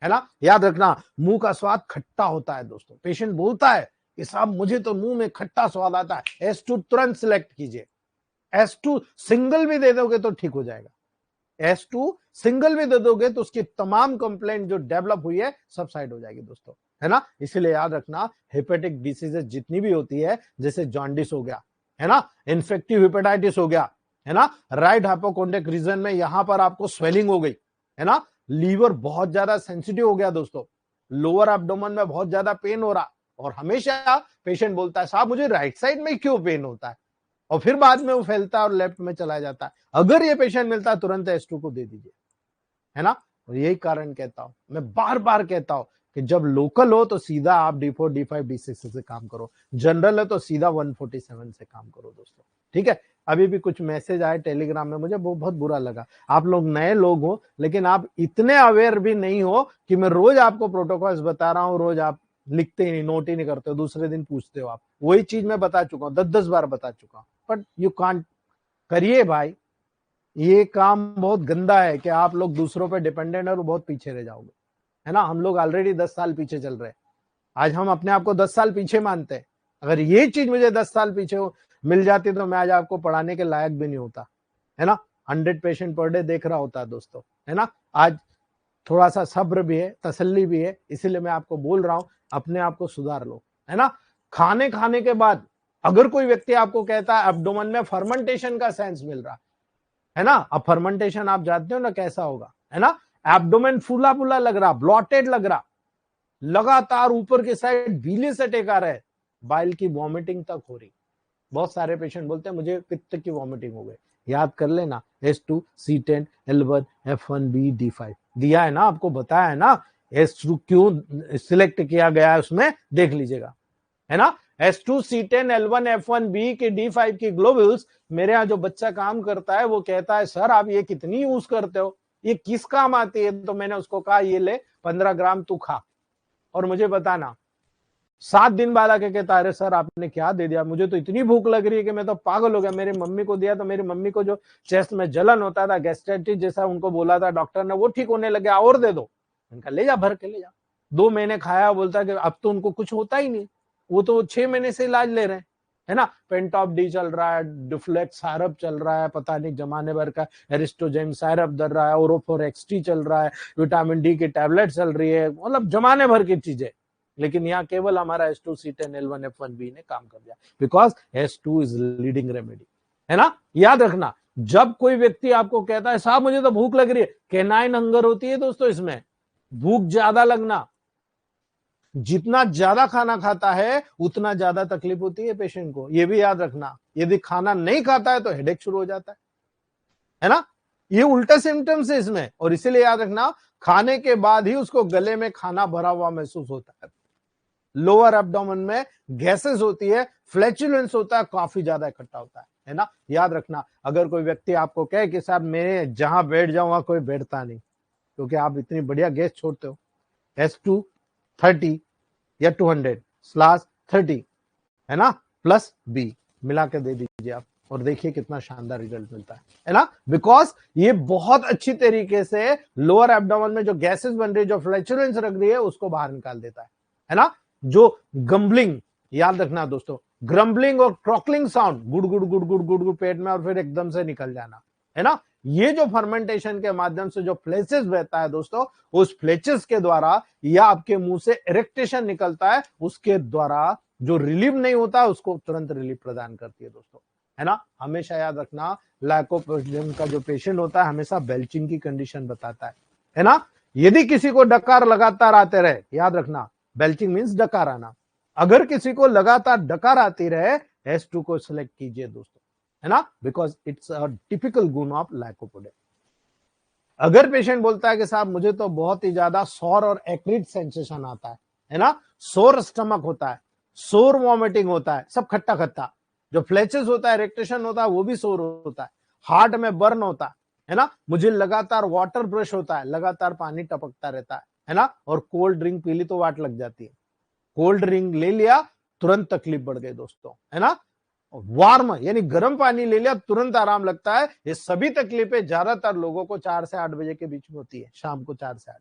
[SPEAKER 1] है ना। याद रखना, मुंह का स्वाद खट्टा होता है दोस्तों। पेशेंट बोलता है कि साहब मुझे तो मुंह में खट्टा स्वाद आता है, S2 तुरंत सिलेक्ट कीजिए। S2 सिंगल भी दे दोगे तो ठीक हो जाएगा, S2 सिंगल भी दे दोगे तो उसकी तमाम कंप्लेंट जो डेवलप हुई है सब साइड हो जाएगी दोस्तों, है ना। इसलिए याद रखना, हेपेटिक डिसीजेस जितनी भी होती है, जैसे जॉन्डिस हो गया, है ना, इन्फेक्टिव हेपेटाइटिस हो गया, है ना, राइट हाइपोकोंड्रिक रीजन में यहां पर आपको स्वेलिंग हो गई, है ना, लीवर बहुत ज्यादा सेंसिटिव हो गया दोस्तों, लोअर एब्डोमेन में बहुत ज्यादा पेन हो रहा, और हमेशा पेशेंट बोलता है साहब मुझे राइट साइड में क्यों पेन होता है, और फिर बाद में वो फैलता है और लेफ्ट में चला जाता है। अगर ये पेशेंट मिलता है तुरंत S2 को दे दीजिए, है ना। और यही कारण कहता हूं, मैं बार बार कहता हूं कि जब लोकल हो तो सीधा आप D4 D5 D6 से काम करो, जनरल है तो सीधा 147 से काम करो दोस्तों, ठीक है। अभी भी कुछ मैसेज आए टेलीग्राम में, मुझे वो बहुत बुरा लगा। आप लोग नए लोग हो, लेकिन आप इतने अवेयर भी नहीं हो कि मैं रोज आपको प्रोटोकॉल्स बता रहा हूं, रोज आप लिखते ही नहीं, नोट ही नहीं करते हो, दूसरे दिन पूछते हो आप। वही चीज मैं बता चुका हूं, 10-10 बार बता चुका हूं, बट यू कांट। करिए भाई, ये काम बहुत गंदा है कि आप लोग दूसरों पे डिपेंडेंट और बहुत पीछे रह जाओगे, है ना। हम लोग ऑलरेडी 10 साल पीछे चल रहे हैं, आज हम अपने आप को 10 साल पीछे मानते हैं। अगर ये चीज मुझे 10 साल पीछे मिल जाती तो मैं आज आपको पढ़ाने के लायक भी नहीं होता, है ना। 100 पेशेंट पर डे देख रहा होता दोस्तों, है ना। आज थोड़ा सा सब्र भी है, तसल्ली भी है, इसीलिए मैं आपको बोल रहा हूं, अपने आप को सुधार लो, है ना। खाने के बाद अगर कोई व्यक्ति आपको कहता है एब्डोमेन में फर्मेंटेशन का सेंस मिल रहा है ना, अब फर्मेंटेशन आप जानते हो ना कैसा होगा, है ना, एब्डोमेन फूला फूला लग रहा, ब्लॉटेड लग रहा, लगातार ऊपर के साइड बीले से टेका रहे, बाइल की वॉमिटिंग तक हो रही। बहुत सारे पेशेंट बोलते हैं मुझे पित्त की वॉमिटिंग हो गई, याद कर लेना S2 C10 L1 F1B D5 दिया है ना, आपको बताया है ना, S2 क्यों सिलेक्ट किया गया है उसमें देख लीजिएगा, है ना। S2 C10 L1 F1B के D5 की ग्लोबुल्स, मेरे यहाँ जो बच्चा काम करता है वो कहता है सर आप ये कितनी यूज करते हो, ये किस काम आती है, तो मैंने उसको कहा ये ले 15 ग्राम तू खा और मुझे बताना। 7 दिन बाद आके कहता अरे सर आपने क्या दे दिया, मुझे तो इतनी भूख लग रही है कि मैं तो पागल हो गया, मेरी मम्मी को दिया तो मेरी मम्मी को जो चेस्ट में जलन होता था, गैस्ट्राइटिस जैसा उनको बोला था डॉक्टर ने, वो ठीक होने लगे, और दे दो। उनका ले जा, भर के ले जा, 2 महीने खाया, बोलता है कि अब तो उनको कुछ होता ही नहीं, वो तो 6 महीने से इलाज ले रहे हैं, है ना। पेंटॉप डी चल रहा है, डिफ्लेक्स सायरप चल रहा है, पता नहीं जमाने भर का एरिस्टोजेन सायरप दर रहा है, ओरोफोर एक्सटी चल रहा है, विटामिन डी की टैबलेट चल रही है, मतलब जमाने भर की चीजें। लेकिन यहाँ केवल हमारा S2 C10 L1 F1B ने काम कर दिया, because S2 is leading remedy, है ना। याद रखना, जब कोई व्यक्ति आपको कहता है साहब मुझे तो भूख लग रही है, कैनाइन हंगर होती है दोस्तों, इसमें भूख ज्यादा लगना, जितना ज्यादा खाना खाता है उतना ज्यादा तकलीफ होती है पेशेंट को, ये भी याद रखना। यदि खाना नहीं खाता है तो हेडेक शुरू हो जाता है ना। ये उल्टा सिम्टम्स है इसमें, और इसीलिए याद रखना, खाने के बाद ही उसको गले में खाना भरा हुआ महसूस होता है, लोअर एब्डोमेन में गैसेस होती है, फ्लैचुलेंस होता है, काफी ज्यादा इकट्ठा होता है ना। याद रखना, अगर कोई व्यक्ति आपको कहे कि साहब मैं जहां बैठ जाऊंगा कोई बैठता नहीं, क्योंकि आप इतनी बढ़िया गैस छोड़ते हो, S2 30 या 200/30, है ना, प्लस B मिला के दे दीजिए आप, और देखिए कितना शानदार रिजल्ट मिलता है ना। बिकॉज ये बहुत अच्छी तरीके से लोअर एब्डोमेन में जो गैसेस बन रही है, जो फ्लैचुलेंस रख रही है, उसको बाहर निकाल देता है ना। जो गम्बलिंग, याद रखना दोस्तों, ग्रम्बलिंग और क्रॉकलिंग साउंड, गुड़ गुड़ गुड़ गुड़ गुड़ गुड़ पेट में और फिर एकदम से निकल जाना, है ना, ये जो फर्मेंटेशन के माध्यम से जो फ्लेचेस बहता है दोस्तों, उस फ्लेचेस के द्वारा या आपके मुंह से इरेक्टेशन निकलता है, उसके द्वारा जो रिलीफ नहीं होता उसको तुरंत रिलीफ प्रदान करती है दोस्तों, है ना। हमेशा याद रखना, लाइकोपोडियम का जो पेशेंट होता है हमेशा बेल्चिंग की कंडीशन बताता है ना। यदि किसी को डकार लगातार आते रहे, याद रखना, बेल्चिंग मींस डकार आना, अगर किसी को लगातार डकार आती रहे, S2 को सिलेक्ट कीजिए दोस्तों, है ना, बिकॉज इट्स अ टिपिकल गुण ऑफ लाइकोपोडियम। अगर पेशेंट बोलता है कि साहब मुझे तो बहुत ही ज्यादा सौर और एक्रिड सेंसेशन आता है ना, सोर स्टमक होता है, सोर वॉमिटिंग होता है, सब खट्टा खट्टा, जो फ्लैचेस होता है, इरेक्टेशन होता है, वो भी सोर होता है, हार्ट में बर्न होता है ना, मुझे लगातार वाटर ब्रश होता है, लगातार पानी टपकता रहता है ना, और कोल्ड ड्रिंक पी ली तो वाट लग जाती है, कोल्ड ड्रिंक ले लिया तुरंत तकलीफ बढ़ गई दोस्तों, है ना। वार्म यानी गर्म पानी ले लिया तुरंत आराम लगता है। ये सभी तकलीफें ज्यादातर लोगों को 4 से 8 बजे के बीच में होती है, शाम को 4 से 8,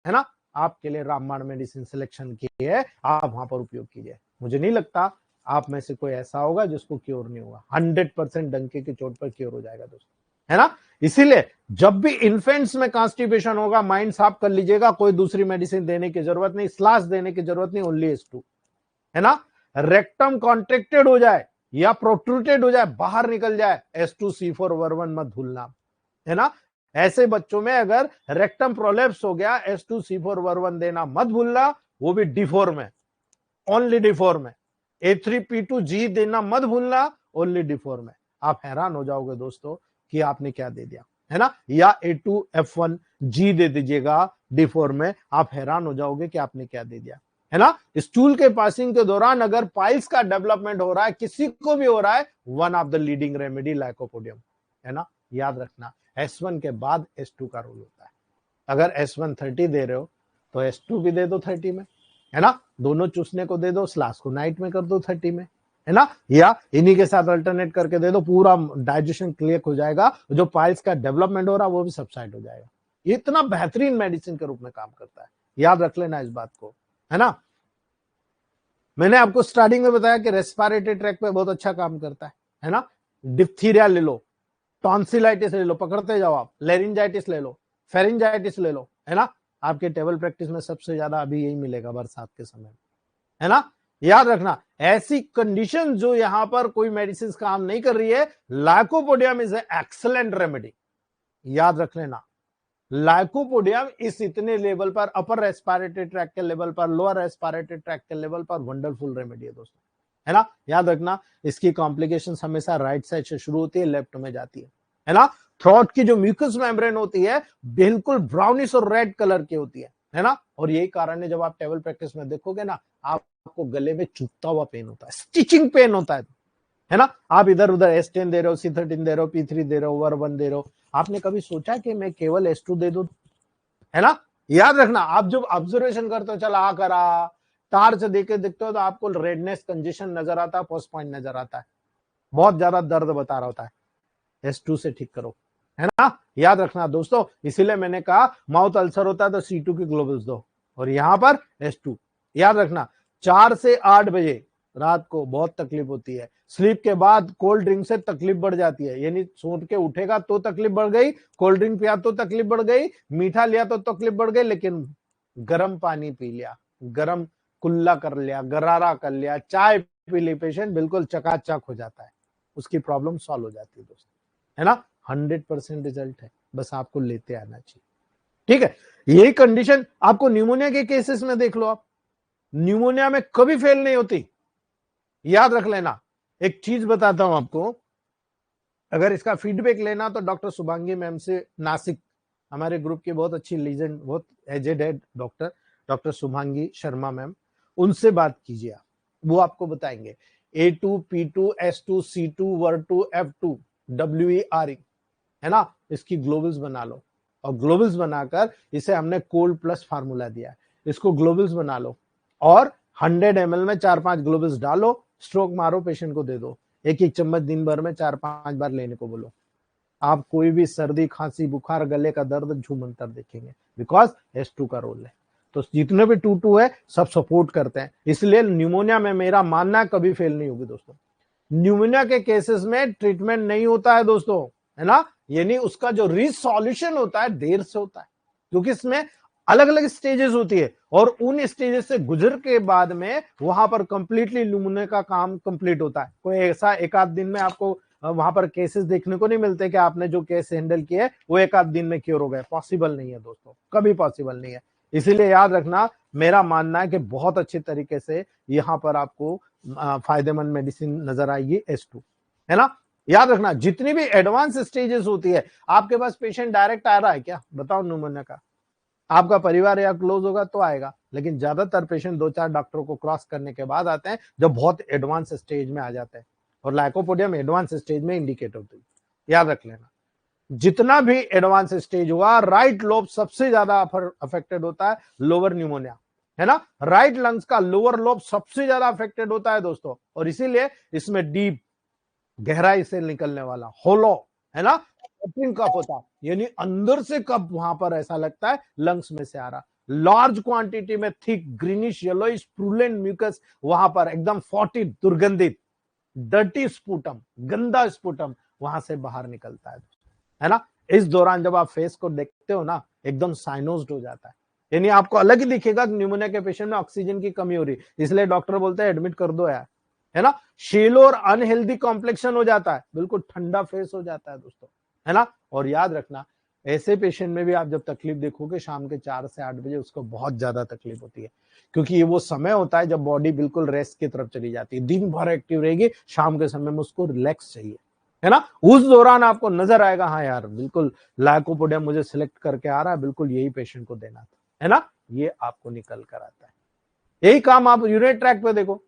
[SPEAKER 1] है ना। आपके लिए रामबाण मेडिसिन सिलेक्शन की है, आप वहां पर उपयोग कीजिए। मुझे नहीं लगता आप में से कोई ऐसा होगा जिसको क्योर नहीं होगा, 100% डंके की चोट पर क्योर हो जाएगा दोस्तों, है ना। इसीलिए जब भी इन्फेंट्स में कॉन्स्टिपेशन होगा, माइंड साफ कर लीजिएगा, कोई दूसरी मेडिसिन देने की जरूरत नहीं, स्लास देने की जरूरत नहीं, ओनली S2, है ना। रेक्टम कॉन्ट्रेक्टेड हो जाए या प्रोट्रूटेड हो जाए, बाहर निकल जाए, S2 C4 वर्वन मत भूलना, है ना। ऐसे बच्चों में अगर रेक्टम प्रोलेप्स हो गया, S2 C4 वर्वन देना मत भूलना, वो भी D4 में, ओनली D4 में। A3P2G देना मत भूलना, ओनली D4 में। आप हैरान हो जाओगे दोस्तों कि आपने क्या दे दिया, है ना। या A2F1G दे दीजिएगा D4 में, आप हैरान हो जाओगे कि आपने क्या दे दिया, है ना। स्टूल के पासिंग के दौरान अगर पाइल्स का डेवलपमेंट हो रहा है, किसी को भी हो रहा है, one of the leading remedy lycopodium, है ना। याद रखना, S1 के बाद S2 का रोल होता है। अगर S1 30 दे रहे हो तो S2 भी दे दो 30 में, है ना। दोनों चूसने को दे दो, स्लास को नाइट में कर दो 30 में, है ना, या इन्हीं के साथ अल्टरनेट करके दे दो, पूरा डाइजेशन क्लियर हो जाएगा, जो पाइल्स का डेवलपमेंट हो रहा है वो भी सबसाइड हो जाएगा। ये इतना बेहतरीन मेडिसिन के रूप में काम करता है, याद रख लेना इस बात को, है ना। मैंने आपको स्टार्टिंग में बताया कि रेस्पिरेटरी ट्रैक पे बहुत अच्छा काम करता है ना। डिप्थीरिया ले लो, टॉन्सिलाइटिस ले लो, पकड़ते जाओ आप, लेरिंजाइटिस ले लो, फेरिंजाइटिस ले लो, है ना। आपके टेबल प्रैक्टिस में सबसे ज्यादा अभी यही मिलेगा बरसात के समय में, है ना। याद रखना, ऐसी कंडीशन जो यहां पर कोई मेडिसिन काम नहीं कर रही है, लाइकोपोडियम इज एक्सेलेंट रेमेडी। याद रख लेना, लाइकोपोडियम इस इतने लेवल पर, अपर रेस्पिरेटरी ट्रैक के लेवल पर, लोअर रेस्पिरेटरी ट्रैक के लेवल पर वंडरफुल रेमेडी है दोस्तों, है ना। याद रखना, इसकी कॉम्प्लिकेशंस हमेशा राइट साइड से शुरू होती है, लेफ्ट में जाती है ना। थ्रोट की जो म्यूकस मेम्ब्रेन होती है बिल्कुल ब्राउनिश और रेड कलर की होती है ना। और यही कारण है, जब आप टेबल प्रैक्टिस में देखोगे ना, आपको गले में चुभता हुआ पेन होता है, स्टिचिंग पेन होता है ना। आप इधर उधर S10 दे रहे हो, C13 दे रहे हो, P3 दे रहे हो, वर्वन दे रहे हो, आपने कभी सोचा कि मैं केवल S2 दे दूं, है ना। याद रखना, आप जब ऑब्जर्वेशन करते हो, चल आ करा टार्च देके देखते हो तो आपको रेडनेस, कंजेशन नजर आता है, पोस्ट पॉइंट नजर आता है, बहुत ज्यादा दर्द बता रहा होता है, S2 से ठीक करो, है ना। याद रखना दोस्तों, इसीलिए मैंने कहा माउथ अल्सर होता है तो C2 की ग्लोबल्स दो, और यहाँ पर S2। याद रखना 4 से 8 बजे रात को बहुत तकलीफ होती है, स्लीप के बाद कोल्ड ड्रिंक से तकलीफ बढ़ जाती है, यानी सो के उठेगा तो तकलीफ बढ़ गई, कोल्ड ड्रिंक पिया तो तकलीफ बढ़ गई, मीठा लिया तो तकलीफ बढ़ गई, लेकिन गर्म पानी पी लिया, गर्म कुल्ला कर लिया, गरारा कर लिया, चाय पी ली, पेशेंट बिल्कुल चकाचक हो जाता है, उसकी प्रॉब्लम सॉल्व हो जाती है दोस्तों, है ना। 100% रिजल्ट है, बस आपको लेते आना चाहिए, ठीक है। यही कंडीशन आपको न्यूमोनिया के केसेस में देख लो, आप न्यूमोनिया में कभी फेल नहीं होती, याद रख लेना। एक चीज बताता हूं आपको, अगर इसका फीडबैक लेना तो डॉक्टर शुभांगी मैम से, नासिक, हमारे ग्रुप की बहुत अच्छी लीजेंड, बहुत एजेड है डॉक्टर शुभांगी शर्मा मैम, उनसे बात कीजिए आप, वो आपको बताएंगे A2, P2, S2, C2, WER2, F2, WERE, है ना। इसकी ग्लोबल्स बना लो, और ग्लोबल्स बनाकर इसे हमने कोल्ड प्लस फार्मूला दिया, इसको ग्लोबल्स बना लो और 100 ml में 4-5 ग्लोबल्स डालो, स्ट्रोक मारो, पेशेंट को दे दो, एक एक चम्मच दिन भर में 4-5 बार लेने को बोलो। आप कोई भी सर्दी, खांसी, बुखार, गले का दर्द झूमंतर देखेंगे, बिकॉज S2 का रोल है। तो जितने भी 2-2 है सब सपोर्ट करते हैं, इसलिए न्यूमोनिया में मेरा मानना कभी फेल नहीं होगी दोस्तों। न्यूमोनिया के केसेस में ट्रीटमेंट नहीं होता है दोस्तों, है ना, यानी उसका जो रिसॉल्यूशन होता है देर से होता है, क्योंकि इसमें अलग अलग स्टेजेस होती है, और उन स्टेजेस से गुजर के बाद में वहां पर कंप्लीटली न्यूमोनिया का काम कंप्लीट होता है। कोई ऐसा एक आध दिन में आपको वहां पर केसेस देखने को नहीं मिलते कि आपने जो केस हैंडल किए वो एक आध दिन में क्योर हो गए, पॉसिबल नहीं है दोस्तों, कभी पॉसिबल नहीं है। इसीलिए याद रखना, मेरा मानना है कि बहुत अच्छे तरीके से यहाँ पर आपको फायदेमंद मेडिसिन नजर आएगी S2, है ना। याद रखना, जितनी भी एडवांस स्टेजेस होती है, आपके पास पेशेंट डायरेक्ट आ रहा है क्या, बताओ न्यूमोनिया का, आपका परिवार या क्लोज होगा तो आएगा, लेकिन ज्यादातर पेशेंट 2-4 डॉक्टरों को क्रॉस करने के बाद आते हैं, जो बहुत एडवांस स्टेज में आ जाते हैं, और लाइकोपोडियम एडवांस स्टेज में इंडिकेट होती है, याद रख लेना। जितना भी एडवांस स्टेज हुआ, राइट लोब सबसे ज्यादा अफेक्टेड होता है, लोअर न्यूमोनिया, है ना। राइट लंग्स का लोअर लोब सबसे ज्यादा अफेक्टेड होता है दोस्तों, और इसीलिए इसमें डीप, गहराई से निकलने वाला होलो, है ना, ओपनिंग कफ होता है, यानी अंदर से कफ वहां पर ऐसा लगता है लंग्स में से आ रहा, लार्ज क्वांटिटी में थिक ग्रीनिश येलोइश प्रूलेंट म्यूकस वहां पर एकदम फॉर्टी, दुर्गंधित, डर्टी स्पुटम, गंदा स्पुटम वहां से बाहर निकलता है ना। इस दौरान जब आप फेस को देखते हो ना, एकदम साइनोज्ड हो जाता है, यानी आपको अलग ही दिखेगा न्यूमोनिया के पेशेंट में ऑक्सीजन की कमी हो रही, इसलिए डॉक्टर बोलते हैं एडमिट कर दो यार, है ना। शेलो और अनहेल्दी कॉम्प्लेक्शन हो जाता है, बिल्कुल ठंडा फेस हो जाता है दोस्तों, है ना। और याद रखना, ऐसे पेशेंट में भी आप जब तकलीफ देखोगे शाम के 4 से 8 बजे, उसको बहुत ज्यादा तकलीफ होती है, क्योंकि ये वो समय होता है जब बॉडी बिल्कुल रेस्ट की तरफ चली जाती है, दिन भर एक्टिव रहेगी, शाम के समय में उसको रिलैक्स चाहिए, है ना। उस दौरान आपको नजर आएगा, हाँ यार बिल्कुल लाइकोपोडियम मुझे सिलेक्ट करके आ रहा है, बिल्कुल यही पेशेंट को देना था, है ना, ये आपको निकल कर आता है। यही काम आप यूरिन ट्रैक्ट पे देखो,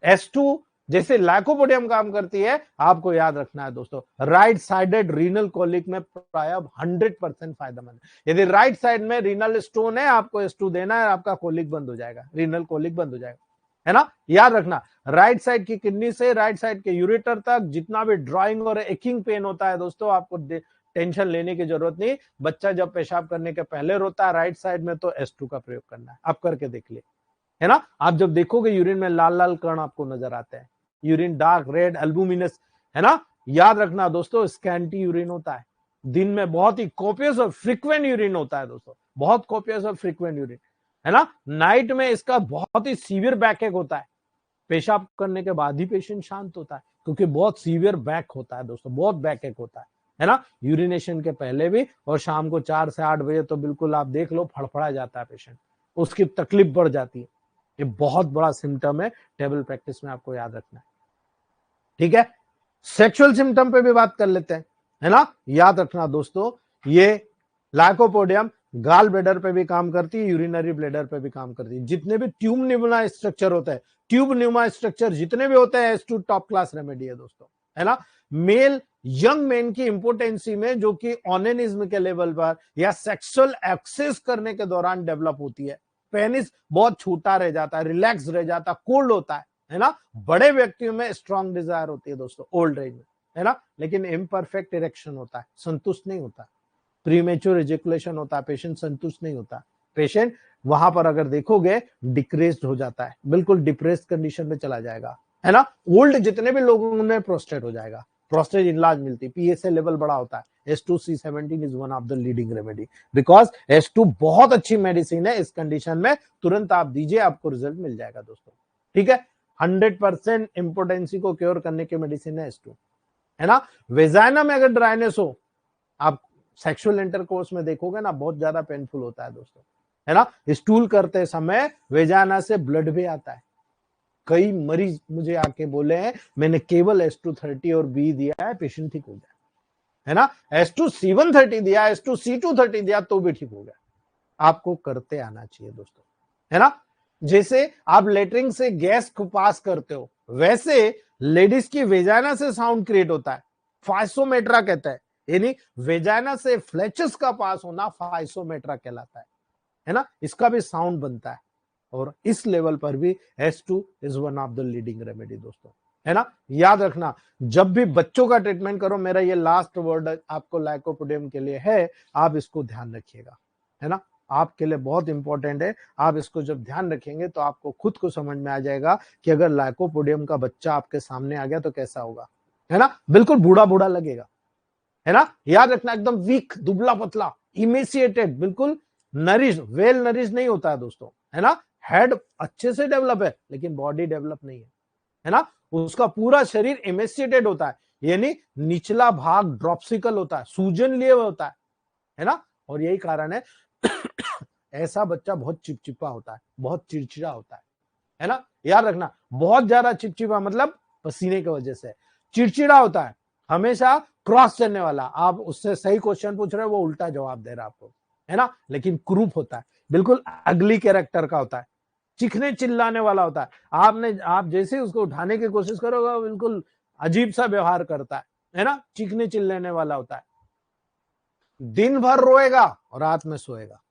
[SPEAKER 1] S2 जैसे लाइकोपोडियम काम करती है, आपको याद रखना है दोस्तों, राइट साइडेड रीनल कोलिक में प्राय 100% फायदेमंद है। यदि राइट साइड में रीनल स्टोन है, आपको S2 देना है, आपका कोलिक बंद हो जाएगा, रीनल कोलिक बंद हो जाएगा, है ना। याद रखना, राइट साइड की किडनी से राइट साइड के यूरेटर तक जितना भी ड्राइंग और एकिंग पेन होता है दोस्तों, आपको टेंशन लेने की जरूरत नहीं। बच्चा जब पेशाब करने के पहले रोता है राइट साइड में, तो S2 का प्रयोग करना है, आप करके देख लिए, है ना। आप जब देखोगे यूरिन में लाल लाल कण आपको नजर आते हैं, यूरिन डार्क रेड एल्बुमिनस, है ना। याद रखना दोस्तों, स्कैंटी यूरिन होता है, दिन में बहुत ही कॉपियस और फ्रीक्वेंट यूरिन होता है दोस्तों, बहुत कॉपियस और फ्रीक्वेंट यूरिन, है ना। नाइट में इसका बहुत ही सीवियर बैकएक होता है, पेशाब करने के बाद ही पेशेंट शांत होता है, क्योंकि बहुत सीवियर बैक होता है दोस्तों, बहुत बैकएक होता है ना। यूरिनेशन के पहले भी, और शाम को 4 से 8 बजे तो बिल्कुल आप देख लो फड़फड़ा जाता है पेशेंट, उसकी तकलीफ बढ़ जाती है, ये बहुत बड़ा सिम्टम है, टेबल प्रैक्टिस में आपको याद रखना है, ठीक है। सेक्सुअल सिम्टम पे भी बात कर लेते हैं, है ना। याद रखना दोस्तों, ये लाइकोपोडियम गाल ब्लेडर पे भी काम करती है, यूरिनरी ब्लेडर पे भी काम करती है, जितने भी ट्यूब न्यूमोना स्ट्रक्चर होता है, ट्यूब न्यूमा स्ट्रक्चर जितने भी होते हैं, S2 टॉप क्लास रेमेडी है दोस्तों, है ना। मेल यंग मैन की इंपोर्टेंसी में, जो कि ऑनेनिज्म के लेवल पर या सेक्सुअल एक्सेस करने के दौरान डेवलप होती है, पेनिस बहुत छोटा रह जाता है, रिलैक्स रह जाता है, कोल्ड होता है ना। बड़े व्यक्तियों में स्ट्रॉन्ग डिजायर होती है दोस्तों, ओल्ड एज में, है ना, लेकिन इम्परफेक्ट इरेक्शन होता है, संतुष्ट नहीं होता, प्रीमेच्योर इजैकुलेशन होता है, पेशेंट संतुष्ट नहीं होता, पेशेंट वहां पर अगर देखोगे डिक्रीज्ड हो जाता है, बिल्कुल डिप्रेस्ड कंडीशन में चला जाएगा, है ना। ओल्ड जितने भी लोगों में प्रोस्टेट हो जाएगा, प्रोस्टेट इलाज मिलती, पीएसए लेवल बड़ा होता है। S2C17 is one of the leading remedy because S2 बहुत अच्छी मेडिसिन है इस कंडीशन में, तुरंत आप दीजिए, आपको रिजल्ट मिल जाएगा दोस्तों, ठीक है। 100% इंपोर्टेंसी को क्योर करने की मेडिसिन है S2, है ना। वेजाइना में अगर ड्राइनेस हो, आप सेक्सुअल इंटरकोर्स में देखोगे ना, बहुत ज्यादा पेनफुल होता है दोस्तों, है ना। स्टूल करते समय वेजाइना से ब्लड भी आता है। कई मरीज मुझे आके बोले हैं मैंने केवल S230 और B दिया है, पेशेंट ठीक हो गया, है ना। S2C130 दिया, S2C230 दिया तो भी ठीक हो गया। आपको करते आना चाहिए दोस्तों, है ना। जैसे आप लेटरिन से गैस को पास करते हो, वैसे लेडीज की वेजाइना से साउंड क्रिएट होता है, फाइसोमेट्रा कहता है, यानी वेजाइना से फ्लेचस का पास होना फाइसोमेट्रा कहलाता है ना। इसका भी साउंड बनता है, और इस लेवल पर भी S2 is one of the leading remedy दोस्तों, है ना। याद रखना, जब भी बच्चों का ट्रीटमेंट करो, मेरा ये लास्ट वर्ड आपको लाइकोपोडियम के लिए है, आप इसको ध्यान रखिएगा, है ना। आपके लिए बहुत इंपॉर्टेंट है, आप इसको जब ध्यान रखेंगे तो आपको खुद को समझ में आ जाएगा कि अगर लाइकोपोडियम का बच्चा आपके सामने आ गया तो कैसा होगा, है ना। बिल्कुल बूढ़ा बूढ़ा लगेगा, है ना। याद रखना, एकदम वीक, दुबला पतला, इमेसिएटेड, बिल्कुल नरिश, वेल नरिश नहीं होता है दोस्तों, है ना। हेड अच्छे से डेवलप है लेकिन बॉडी डेवलप नहीं है ना। उसका पूरा शरीर इमेसिएटेड होता है, यानी निचला भाग ड्रॉप्सिकल होता है, सूजन लिए हुए होता है ना। और यही कारण है ऐसा बच्चा बहुत चिपचिपा होता है, बहुत चिड़चिड़ा होता है ना। याद रखना, बहुत ज्यादा चिपचिपा मतलब पसीने की वजह से चिड़चिड़ा होता है, हमेशा क्रॉस चलने वाला, आप उससे सही क्वेश्चन पूछ रहे हो वो उल्टा जवाब दे रहा है आपको, है ना। लेकिन क्रूप होता है, बिल्कुल अगली कैरेक्टर का होता है, चिखने चिल्लाने वाला होता है, आप जैसे उसको उठाने की कोशिश करोगे बिल्कुल अजीब सा व्यवहार करता है ना। चिखने चिल्लाने वाला होता है, दिन भर रोएगा और रात में सोएगा।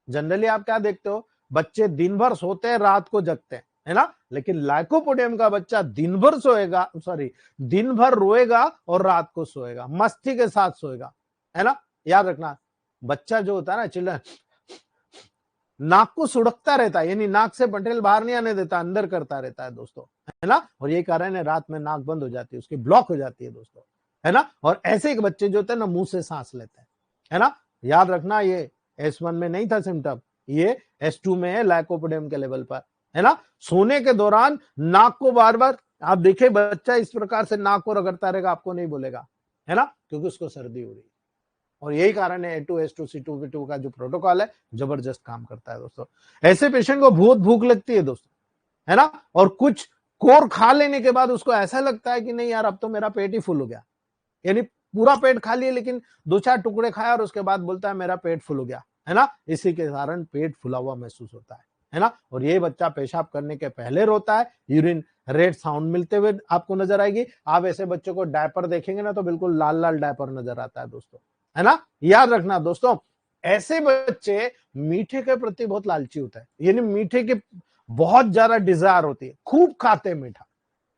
[SPEAKER 1] जनरली आप क्या देखते हो, बच्चे दिन भर सोते हैं, रात को जगते हैं, है ना। लेकिन लाइकोपोडियम का बच्चा दिन भर सोएगा, सॉरी, दिन भर रोएगा और रात को सोएगा, मस्ती के साथ सोएगा, है ना। याद रखना, बच्चा जो होता है ना, चिल्ला, नाक को सुड़कता रहता है, यानी नाक से मटेरियल बाहर नहीं आने देता, अंदर करता रहता है दोस्तों, है ना। और यही कारण है रात में नाक बंद हो जाती है, उसकी ब्लॉक हो जाती है दोस्तों, है ना। और ऐसे एक बच्चे जो होते हैं ना, मुंह से सांस लेते हैं, है ना। याद रखना, ये S1 में नहीं था सिम्टम, ये S2 में है, लाइकोपोडियम के लेवल पर, है ना। सोने के दौरान नाक को बार बार, आप देखे बच्चा इस प्रकार से नाक को रगड़ता रहेगा, आपको नहीं बोलेगा, है ना, क्योंकि उसको सर्दी हो रही है। और यही कारण है A2 S2 C2 V2 का जो प्रोटोकॉल है जबरदस्त काम करता है दोस्तों। ऐसे पेशेंट को बहुत भूख लगती है दोस्तों, है ना, और कुछ कोर खा लेने के बाद उसको ऐसा लगता है कि नहीं यार अब तो मेरा पेट ही फुल हो गया, यानी पूरा पेट खा लिया लेकिन 2-4 टुकड़े खाया और उसके बाद बोलता है मेरा पेट फुल हो गया, है ना। इसी के कारण पेट फुला हुआ महसूस होता है ना। और ये बच्चा पेशाब करने के पहले रोता है, यूरिन रेड साउंड मिलते हुए आपको नजर आएगी। आप ऐसे बच्चों को डायपर देखेंगे ना तो बिल्कुल लाल लाल डायपर नजर आता है दोस्तों, है ना। याद रखना दोस्तों, ऐसे बच्चे मीठे के प्रति बहुत लालची होता है, यानी मीठे की बहुत ज्यादा डिजायर होती है, खूब खाते हैं मीठा,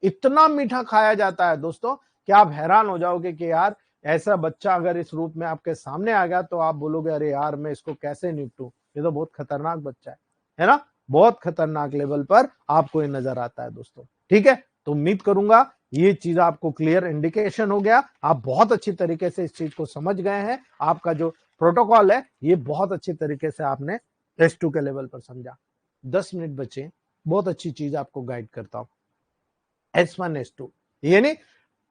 [SPEAKER 1] इतना मीठा खाया जाता है दोस्तों कि आप हैरान हो जाओगे कि यार ऐसा बच्चा अगर इस रूप में आपके सामने आ गया तो आप बोलोगे अरे यार मैं इसको कैसे निपटूं, ये तो बहुत खतरनाक बच्चा है ना। बहुत खतरनाक लेवल पर आपको ये नजर आता है दोस्तों, ठीक है। तो उम्मीद करूंगा ये चीज आपको क्लियर इंडिकेशन हो गया, आप बहुत अच्छी तरीके से इस चीज को समझ गए हैं। आपका जो प्रोटोकॉल है ये बहुत अच्छी तरीके से आपने S2 के लेवल पर समझा। 10 मिनट बचे, बहुत अच्छी चीज आपको गाइड करता हूं। S1 S2, यानी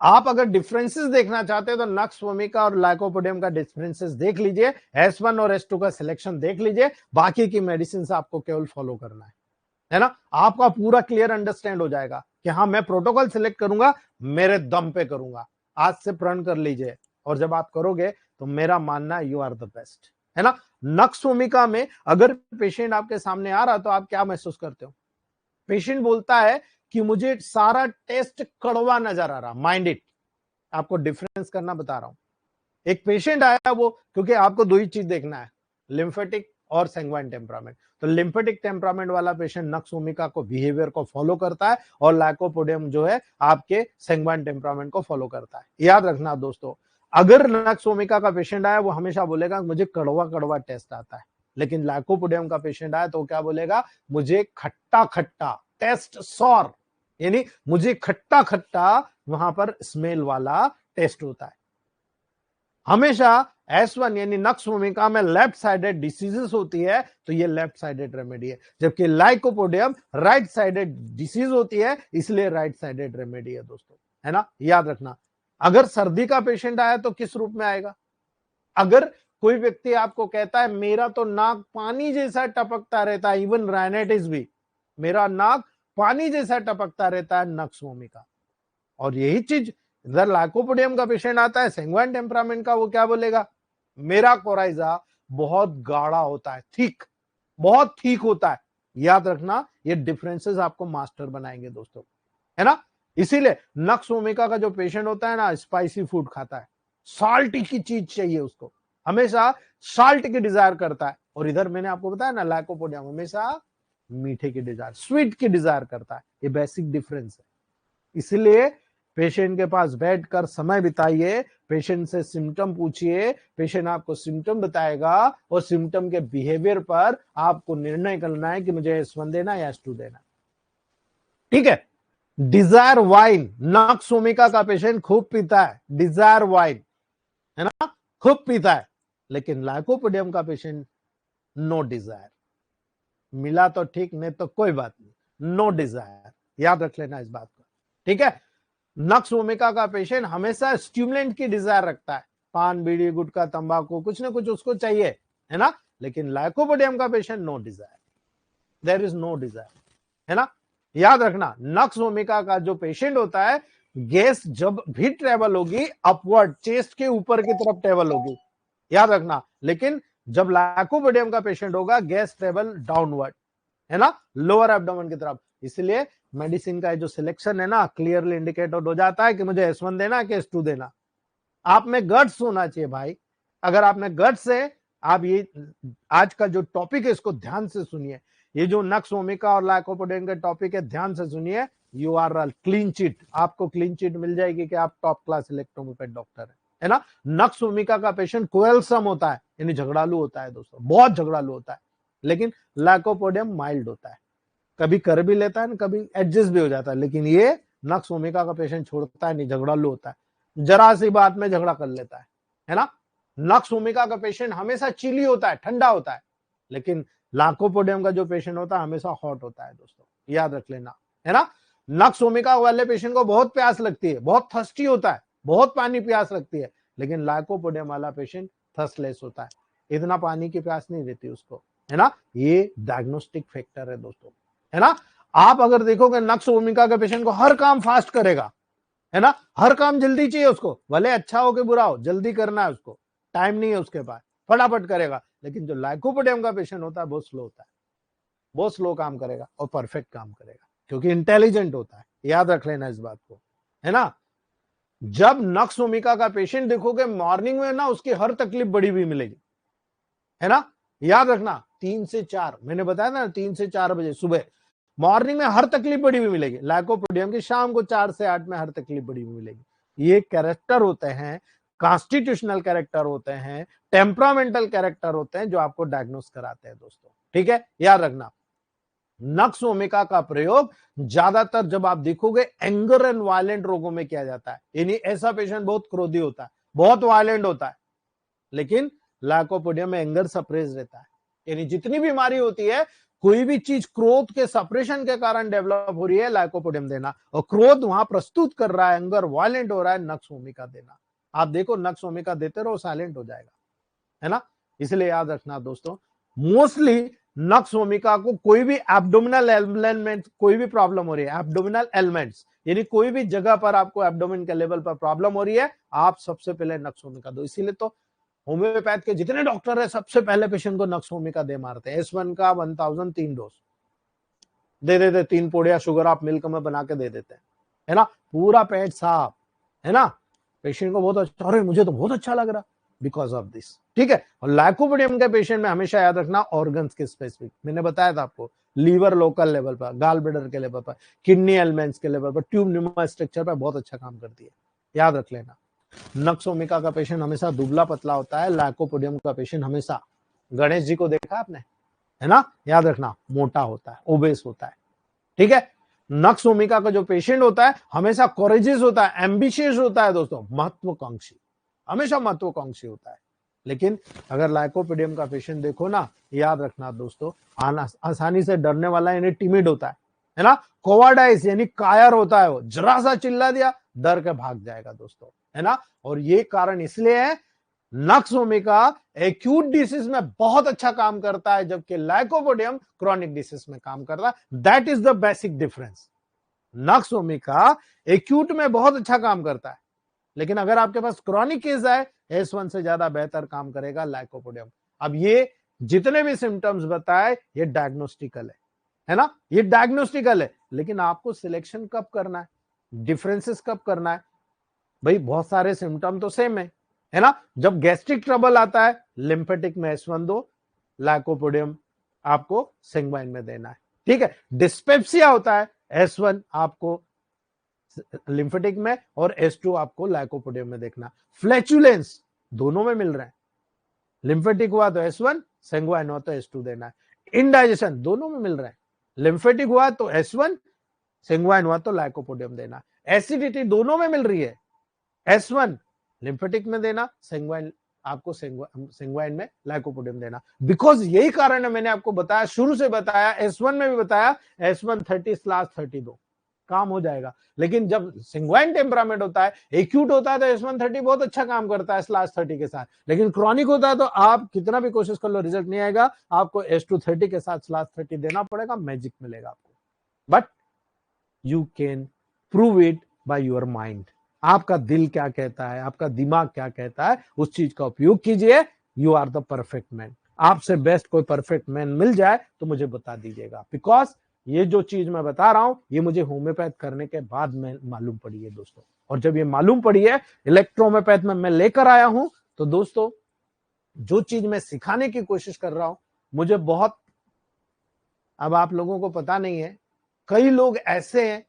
[SPEAKER 1] आप अगर डिफरेंसेस देखना चाहते हैं तो नक्स वोमिका और लाइकोपोडियम का डिफरेंसेस देख लीजिए, S1 और S2 का सिलेक्शन देख लीजिए, बाकी की मेडिसिन आपको केवल फॉलो करना है ना। आपका पूरा क्लियर अंडरस्टैंड हो जाएगा कि हाँ मैं प्रोटोकॉल सिलेक्ट करूंगा, मेरे दम पे करूंगा। आज से प्रण कर लीजिए, और जब आप करोगे तो मेरा मानना यू आर द बेस्ट, है ना। नक्स वोमिका में अगर पेशेंट आपके सामने आ रहा तो आप क्या महसूस करते हो, पेशेंट बोलता है कि मुझे सारा टेस्ट कड़वा नजर आ रहा, माइंड इट। आपको डिफरेंस करना बता रहा हूं। एक पेशेंट आया, वो क्योंकि आपको दो ही चीज देखना है, लिम्फेटिक और सैंग्वाइन टेम्परामेंट। तो लिम्फेटिक टेम्परामेंट वाला पेशेंट नक्स वोमिका को बिहेवियर को फॉलो करता है, और लाइकोपोडियम जो है आपके सैंग्वाइन टेम्परामेंट को फॉलो करता है। याद रखना दोस्तों, अगर नक्स वोमिका का पेशेंट आया वो हमेशा बोलेगा मुझे कड़वा कड़वा टेस्ट आता है, लेकिन लाइकोपोडियम का पेशेंट आया तो क्या बोलेगा, मुझे खट्टा खट्टा, टेस्ट सॉर, यानी मुझे खट्टा खट्टा वहां पर स्मेल वाला टेस्ट होता है। हमेशा S1 यानी नक्स भूमिका में लेफ्ट साइडेड डिसीजेस होती है तो ये लेफ्ट साइडेड रेमेडी है, जबकि लाइकोपोडियम राइट साइडेड डिसीज होती है, इसलिए राइट साइडेड रेमेडी है दोस्तों, है ना, याद रखना। अगर सर्दी का पेशेंट आया तो किस रूप में आएगा? अगर कोई व्यक्ति आपको कहता है मेरा तो नाक पानी जैसा टपकता रहता है, इवन राइनाइटिस भी, मेरा नाक पानी जैसा टपकता रहता है, नक्स भूमिका। और यही चीज इधर लाइकोपोडियम का पेशेंट आता है सैंग्वाइन टेम्परामेंट का, वो क्या बोलेगा, मेरा कोराइजा बहुत गाढ़ा होता है, थिक, बहुत थिक होता है। याद रखना, ये डिफरेंसेस आपको मास्टर बनाएंगे दोस्तों, है ना। इसीलिए नक्स भूमिका का जो पेशेंट होता है ना, स्पाइसी फूड खाता है, साल्टी की चीज चाहिए उसको, हमेशा साल्ट की डिजायर करता है। और इधर मैंने आपको बताया ना, लाइकोपोडियम हमेशा मीठे की डिजायर, स्वीट की डिजायर करता है। ये बेसिक डिफरेंस है। इसलिए पेशेंट के पास बैठकर समय बिताइए, पेशेंट से सिम्टम पूछिए, पेशेंट आपको सिम्टम बताएगा और सिम्टम के बिहेवियर पर आपको निर्णय करना है कि मुझे S1 देना या S2 देना, ठीक है। डिजायर वाइन, नक्स भूमिका का पेशेंट खूब पीता है, डिजायर वाइन, है ना, खूब पीता है। लेकिन लाइकोपोडियम का पेशेंट नो डिजायर, मिला तो ठीक, नहीं तो कोई बात नहीं, नो डिजायर। याद रख लेना इस बात को, ठीक है। नक्स भूमिका का पेशेंट हमेशा स्टिमुलेंट की डिजायर रखता है, पान बीड़ी गुटखा तंबाकू कुछ ना कुछ उसको चाहिए, है ना। लेकिन लाइकोपोडियम का patient no desire, there is no desire, है ना। याद रखना, नक्स भूमिका का जो पेशेंट होता है, गैस जब भी ट्रेवल होगी अपवर्ड, चेस्ट के ऊपर की तरफ ट्रेवल होगी, याद रखना। लेकिन जब लाइकोपोडियम का पेशेंट होगा, गैस ट्रेवल डाउनवर्ड, है ना, लोअर एब्डोमेन की तरफ। इसलिए मेडिसिन का जो सिलेक्शन है ना, क्लियरली इंडिकेटेड हो जाता है कि मुझे S1 देना है कि S2 देना। आप में गट्स होना चाहिए भाई। अगर आप में गट्स है, आप ये आज का जो टॉपिक है इसको ध्यान से सुनिए। ये जो नक्स भूमिका और लाइकोपोडियम के टॉपिक है, ध्यान से सुनिए। यू आर क्लीन चिट, आपको क्लीन चिट मिल जाएगी कि आप टॉप क्लास इलेक्ट्रोमोपैथ डॉक्टर है ना। नक्स भूमिका का पेशेंट क्वेलसम होता है, यानी झगड़ालू होता है दोस्तों, बहुत झगड़ालू होता है। लेकिन लाइकोपोडियम माइल्ड होता है, कभी कर भी लेता है, कभी एडजस्ट भी हो जाता है। लेकिन ये नक्स भूमिका का पेशेंट छोड़ता है नहीं, झगड़ालू होता है, जरा सी बात में झगड़ा कर लेता है ना। नक्स भूमिका का पेशेंट हमेशा चिली होता है, ठंडा होता है। लेकिन लाइकोपोडियम का जो पेशेंट होता है हमेशा हॉट होता है दोस्तों, याद रख लेना, है ना। नक्स भूमिका वाले पेशेंट को बहुत प्यास लगती है, बहुत थर्स्टी होता है, बहुत पानी प्यास लगती है। लेकिन लाइकोपोडियम वाला पेशेंट थर्स्टलेस होता है, इतना पानी की प्यास नहीं रहती उसको, है ना। ये डायग्नोस्टिक फैक्टर है दोस्तों, है ना। आप अगर देखोगे नक्स भूमिका के पेशेंट को हर काम फास्ट करेगा, है ना, हर काम जल्दी चाहिए उसको, भले अच्छा हो कि बुरा हो, जल्दी करना है उसको, टाइम नहीं है उसके पास, फटाफट करेगा। लेकिन जो लाइकोपोडियम का पेशेंट होता है बहुत स्लो होता है, बहुत स्लो काम करेगा और परफेक्ट काम करेगा, क्योंकि इंटेलिजेंट होता है। याद रख लेना इस बात को, है ना। जब नक्स भूमिका का पेशेंट देखोगे मॉर्निंग में ना, उसकी हर तकलीफ बड़ी हुई मिलेगी, है ना। याद रखना 3 से 4, मैंने बताया ना 3 से 4 बजे सुबह, मॉर्निंग में हर तकलीफ बड़ी हुई मिलेगी। लाइकोपोडियम की शाम को 4 से 8 में हर तकलीफ बड़ी हुई मिलेगी। ये कैरेक्टर होते हैं, कॉन्स्टिट्यूशनल कैरेक्टर होते हैं, टेम्परामेंटल कैरेक्टर होते हैं, जो आपको डायग्नोस कराते हैं दोस्तों, ठीक है। याद रखना, नक्स भूमिका का प्रयोग ज्यादातर जब आप देखोगे एंगर एंड वायलेंट रोगों में किया जाता है, यानी ऐसा पेशेंट बहुत क्रोधी होता है, बहुत वायलेंट होता है। लेकिन लाइकोपोडियम में एंगर सप्रेस रहता है, यानी जितनी बीमारी होती है, कोई भी चीज क्रोध के सप्रेशन के कारण डेवलप हो रही है, लाइकोपोडियम देना, और क्रोध वहां प्रस्तुत कर रहा है, एंगर वायलेंट हो रहा है, नक्स भूमिका देना। आप देखो नक्स भूमिका देते रहो, साइलेंट हो जाएगा, है ना। इसलिए याद रखना दोस्तों, मोस्टली नक्स भूमिका को कोई भी एब्डोमिनल एलिमेंट, कोई भी प्रॉब्लम हो रही है, एब्डोमिनल एलिमेंट्स, यानी कोई भी जगह पर आपको एब्डोमिन के लेवल पर प्रॉब्लम हो रही है, आप सबसे पहले नक्स भूमिका दो। इसीलिए तो होम्योपैथ के जितने डॉक्टर है सबसे पहले पेशेंट को नक्स भूमिका दे मारते हैं। S1 का 1000 3 डोज दे देते, 3 पोड़िया शुगर आप मिल्क में बना के दे देते हैं, है ना, पूरा पेट साफ, है ना। पेशेंट को बहुत अच्छा, अरे मुझे तो बहुत अच्छा लग रहा बिकॉज ऑफ दिस, ठीक है। और लाइकोपोडियम के पेशेंट में हमेशा याद रखना ऑर्गन्स के स्पेसिफिक, मैंने बताया था आपको, लीवर लोकल लेवल पर, गाल ब्लैडर के लेवल पर, किडनी एलिमेंट्स के लेवल पर, ट्यूब न्यूमा स्ट्रक्चर पर बहुत अच्छा काम करती है, याद रख लेना। नक्स भूमिका का पेशेंट हमेशा दुबला पतला होता है, लाइकोपोडियम का पेशेंट हमेशा गणेश जी को देखा आपने, है ना, याद रखना, मोटा होता है, ओबेस होता है, ठीक है। नक्सोमिका का जो पेशेंट होता है हमेशा कोरेजियस होता है, एम्बिशियस होता है दोस्तों, महत्वाकांक्षी, हमेशा महत्वाकांक्षी होता है। लेकिन अगर लाइकोपिडियम का पेशेंट देखो ना, याद रखना दोस्तों, आसानी से डरने वाला यानी टिमिड होता है ना, कोवार्डाइस यानी कायर होता है, वो जरा सा चिल्ला दिया डर के भाग जाएगा दोस्तों, है ना। और ये कारण इसलिए है, नक्सोमिका एक्यूट डिसीज में बहुत अच्छा काम करता है, जबकि लाइकोपोडियम क्रॉनिक डिसीज में काम करता है। That is the basic difference. Nux vomica acute में बहुत अच्छा काम करता है, लेकिन अगर आपके पास क्रॉनिक केस है, S1 से ज्यादा बेहतर काम करेगा लाइकोपोडियम। अब ये जितने भी सिम्टम्स बताए ये डायग्नोस्टिकल है ना, ये डायग्नोस्टिकल है, लेकिन आपको सिलेक्शन कब करना है, डिफरेंसेस कब करना है। भाई बहुत सारे सिम्टम तो सेम है ना। जब गैस्ट्रिक ट्रबल आता है, लिम्फेटिक में S1 दो, लाइकोपोडियम आपको सेंग्वाइन में देना है, ठीक है। डिस्पेप्सिया होता है, S1 आपको लिम्फेटिक में और S2 आपको लाइकोपोडियम में देखना। फ्लैचुलेंस दोनों में मिल रहे हैं, लिम्फेटिक हुआ तो S1, सेंग्वाइन हुआ तो S2 देना है। इनडाइजेशन दोनों में मिल रहे हैं, लिम्फेटिक हुआ तो S1, सेंग्वाइन हुआ तो लाइकोपोडियम देना। एसिडिटी दोनों में मिल रही है, S1 लिम्फेटिक में देना, सेंग्वाइन आपको सेंग्वाइन में लाइकोपोडियम देना। बिकॉज यही कारण है, मैंने आपको बताया, शुरू से बताया, S1 में भी बताया, S130/30 दो, काम हो जाएगा। लेकिन जब सेंग्वाइन टेम्परामेंट होता है, एक्यूट होता है, तो S130 बहुत अच्छा काम करता है /30 के साथ, लेकिन क्रॉनिक होता है तो आप कितना भी कोशिश कर लो रिजल्ट नहीं आएगा, आपको S230 के साथ /30 देना पड़ेगा, मैजिक मिलेगा आपको। But you can prove it by your mind. आपका दिल क्या कहता है, आपका दिमाग क्या कहता है, उस चीज का उपयोग कीजिए। You are the perfect man. आपसे बेस्ट कोई परफेक्ट मैन मिल जाए तो मुझे बता दीजिएगा, बिकॉज ये जो चीज मैं बता रहा हूं ये मुझे होम्योपैथ करने के बाद में मालूम पड़ी है दोस्तों। और जब ये मालूम पड़ी है, इलेक्ट्रोहोम्योपैथ में मैं लेकर आया हूं, तो दोस्तों जो चीज मैं सिखाने की कोशिश कर रहा हूं, मुझे बहुत, अब आप लोगों को पता नहीं है, कई लोग ऐसे हैं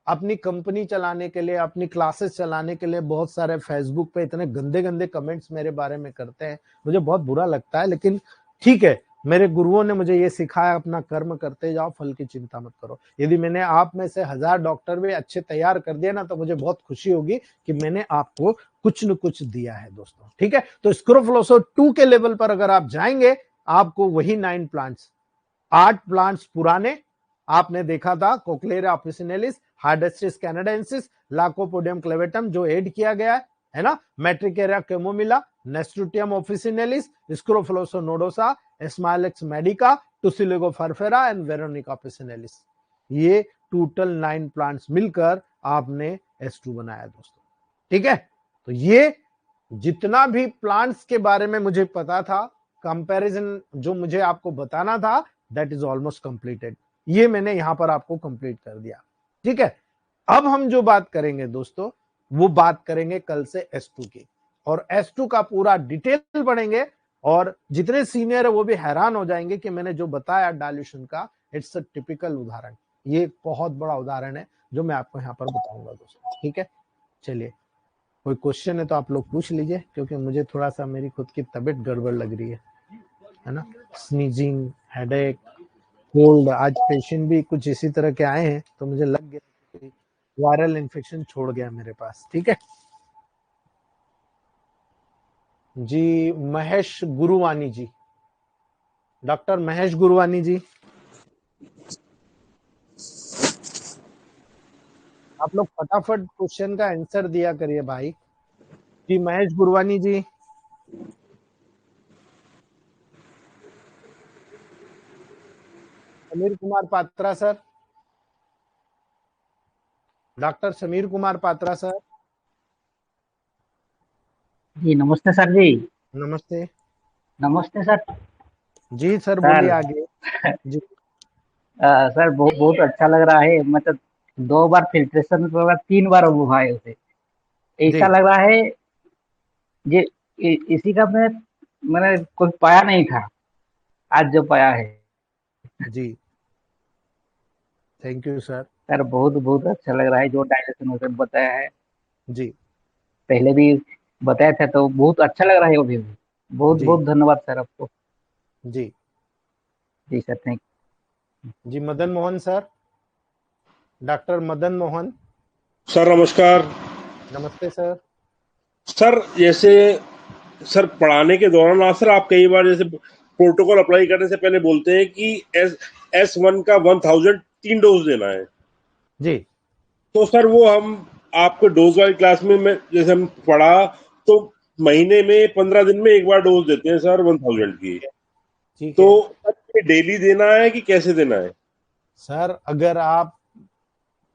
[SPEAKER 1] अपनी कंपनी चलाने के लिए, अपनी क्लासेस चलाने के लिए बहुत सारे फेसबुक पे इतने गंदे गंदे कमेंट्स मेरे बारे में करते हैं, मुझे बहुत बुरा लगता है। लेकिन ठीक है, मेरे गुरुओं ने मुझे ये सिखाया, अपना कर्म करते जाओ, फल की चिंता मत करो। यदि मैंने आप में से 1000 डॉक्टर भी अच्छे तैयार कर दिया ना, तो मुझे बहुत खुशी होगी कि मैंने आपको कुछ न कुछ दिया है दोस्तों, ठीक है। तो स्क्रोफलोसो 2 के लेवल पर अगर आप जाएंगे, आपको वही 9 प्लांट्स, 8 प्लांट्स पुराने आपने देखा था, cochlearia officinalis, hydrastis canadensis, lycopodium clavatum जो ऐड किया गया है ना, matricaria chamomilla, nasturtium officinalis, scrophularia nodosa, smilax medica, tussilago farfara and veronica officinalis. ये टोटल 9 प्लांट्स मिलकर आपने S2 बनाया दोस्तों, ठीक है। तो ये जितना भी प्लांट्स के बारे में मुझे पता था, कंपैरिजन जो मुझे आपको बताना था, दैट इज ऑलमोस्ट कंप्लीटेड। ये मैंने यहां पर आपको कंप्लीट कर दिया, ठीक है। अब हम जो बात करेंगे दोस्तों, वो बात करेंगे कल से S2 की, और S2 का पूरा डिटेल पढ़ेंगे, और जितने सीनियर है वो भी हैरान हो जाएंगे कि मैंने जो बताया डाइल्यूशन का, इट्स अ टिपिकल उदाहरण, ये एक बहुत बड़ा उदाहरण है जो मैं आपको यहाँ पर बताऊंगा दोस्तों, ठीक है। चलिए, कोई क्वेश्चन है तो आप लोग पूछ लीजिए, क्योंकि मुझे थोड़ा सा मेरी खुद की तबीयत गड़बड़ लग रही है ना, स्नीजिंग, हेडेक, कोल्ड। आज पेशेंट भी कुछ इसी तरह के आए हैं, तो मुझे लग गया कि वायरल इन्फेक्शन छोड़ गया मेरे पास, ठीक है जी। महेश गुरुवानी जी, डॉक्टर महेश गुरुवानी जी, आप लोग फटाफट क्वेश्चन का आंसर दिया करिए भाई। जी Mahesh Guruvani ji, Sameer Kumar Patra sir, doctor Sameer Kumar Patra sir.
[SPEAKER 2] जी नमस्ते सर जी।
[SPEAKER 1] नमस्ते।
[SPEAKER 2] नमस्ते सर।
[SPEAKER 1] जी सर बोलिए
[SPEAKER 2] सर
[SPEAKER 1] आगे। जी
[SPEAKER 2] सर बहुत बहुत अच्छा लग रहा है, मतलब 2 बार फिल्ट्रेशन के बाद 3 बार वो है उसे, ऐसा
[SPEAKER 1] जी
[SPEAKER 2] लग रहा है ये इसी का मैंने कुछ पाया नहीं था, आज जो पाया है।
[SPEAKER 1] जी, थैंक यू सर।
[SPEAKER 2] सर बहुत बहुत अच्छा लग रहा है जो डायलेशन उसे बताया है,
[SPEAKER 1] जी
[SPEAKER 2] पहले भी बताया था तो बहुत अच्छा लग रहा है अभी भी। बहुत
[SPEAKER 1] जी
[SPEAKER 2] बहुत धन्यवाद सर आपको।
[SPEAKER 1] जी
[SPEAKER 2] जी सर, थैंक
[SPEAKER 1] जी। Madan Mohan sir, doctor Madan Mohan.
[SPEAKER 3] Sir नमस्कार।
[SPEAKER 1] नमस्ते सर।
[SPEAKER 3] सर जैसे सर पढ़ाने के दौरान सर आप कई बार जैसे प्रोटोकॉल अप्लाई करने से पहले बोलते हैं कि S1 का 1000 3 डोज देना है।
[SPEAKER 1] जी
[SPEAKER 3] तो सर वो हम आपको डोज वाली क्लास में जैसे हम पढ़ा तो महीने में 15 दिन में एक बार डोज देते हैं सर 1000 की।
[SPEAKER 1] ठीक
[SPEAKER 3] तो
[SPEAKER 1] है
[SPEAKER 3] डेली देना है कि कैसे देना है?
[SPEAKER 1] सर, अगर आप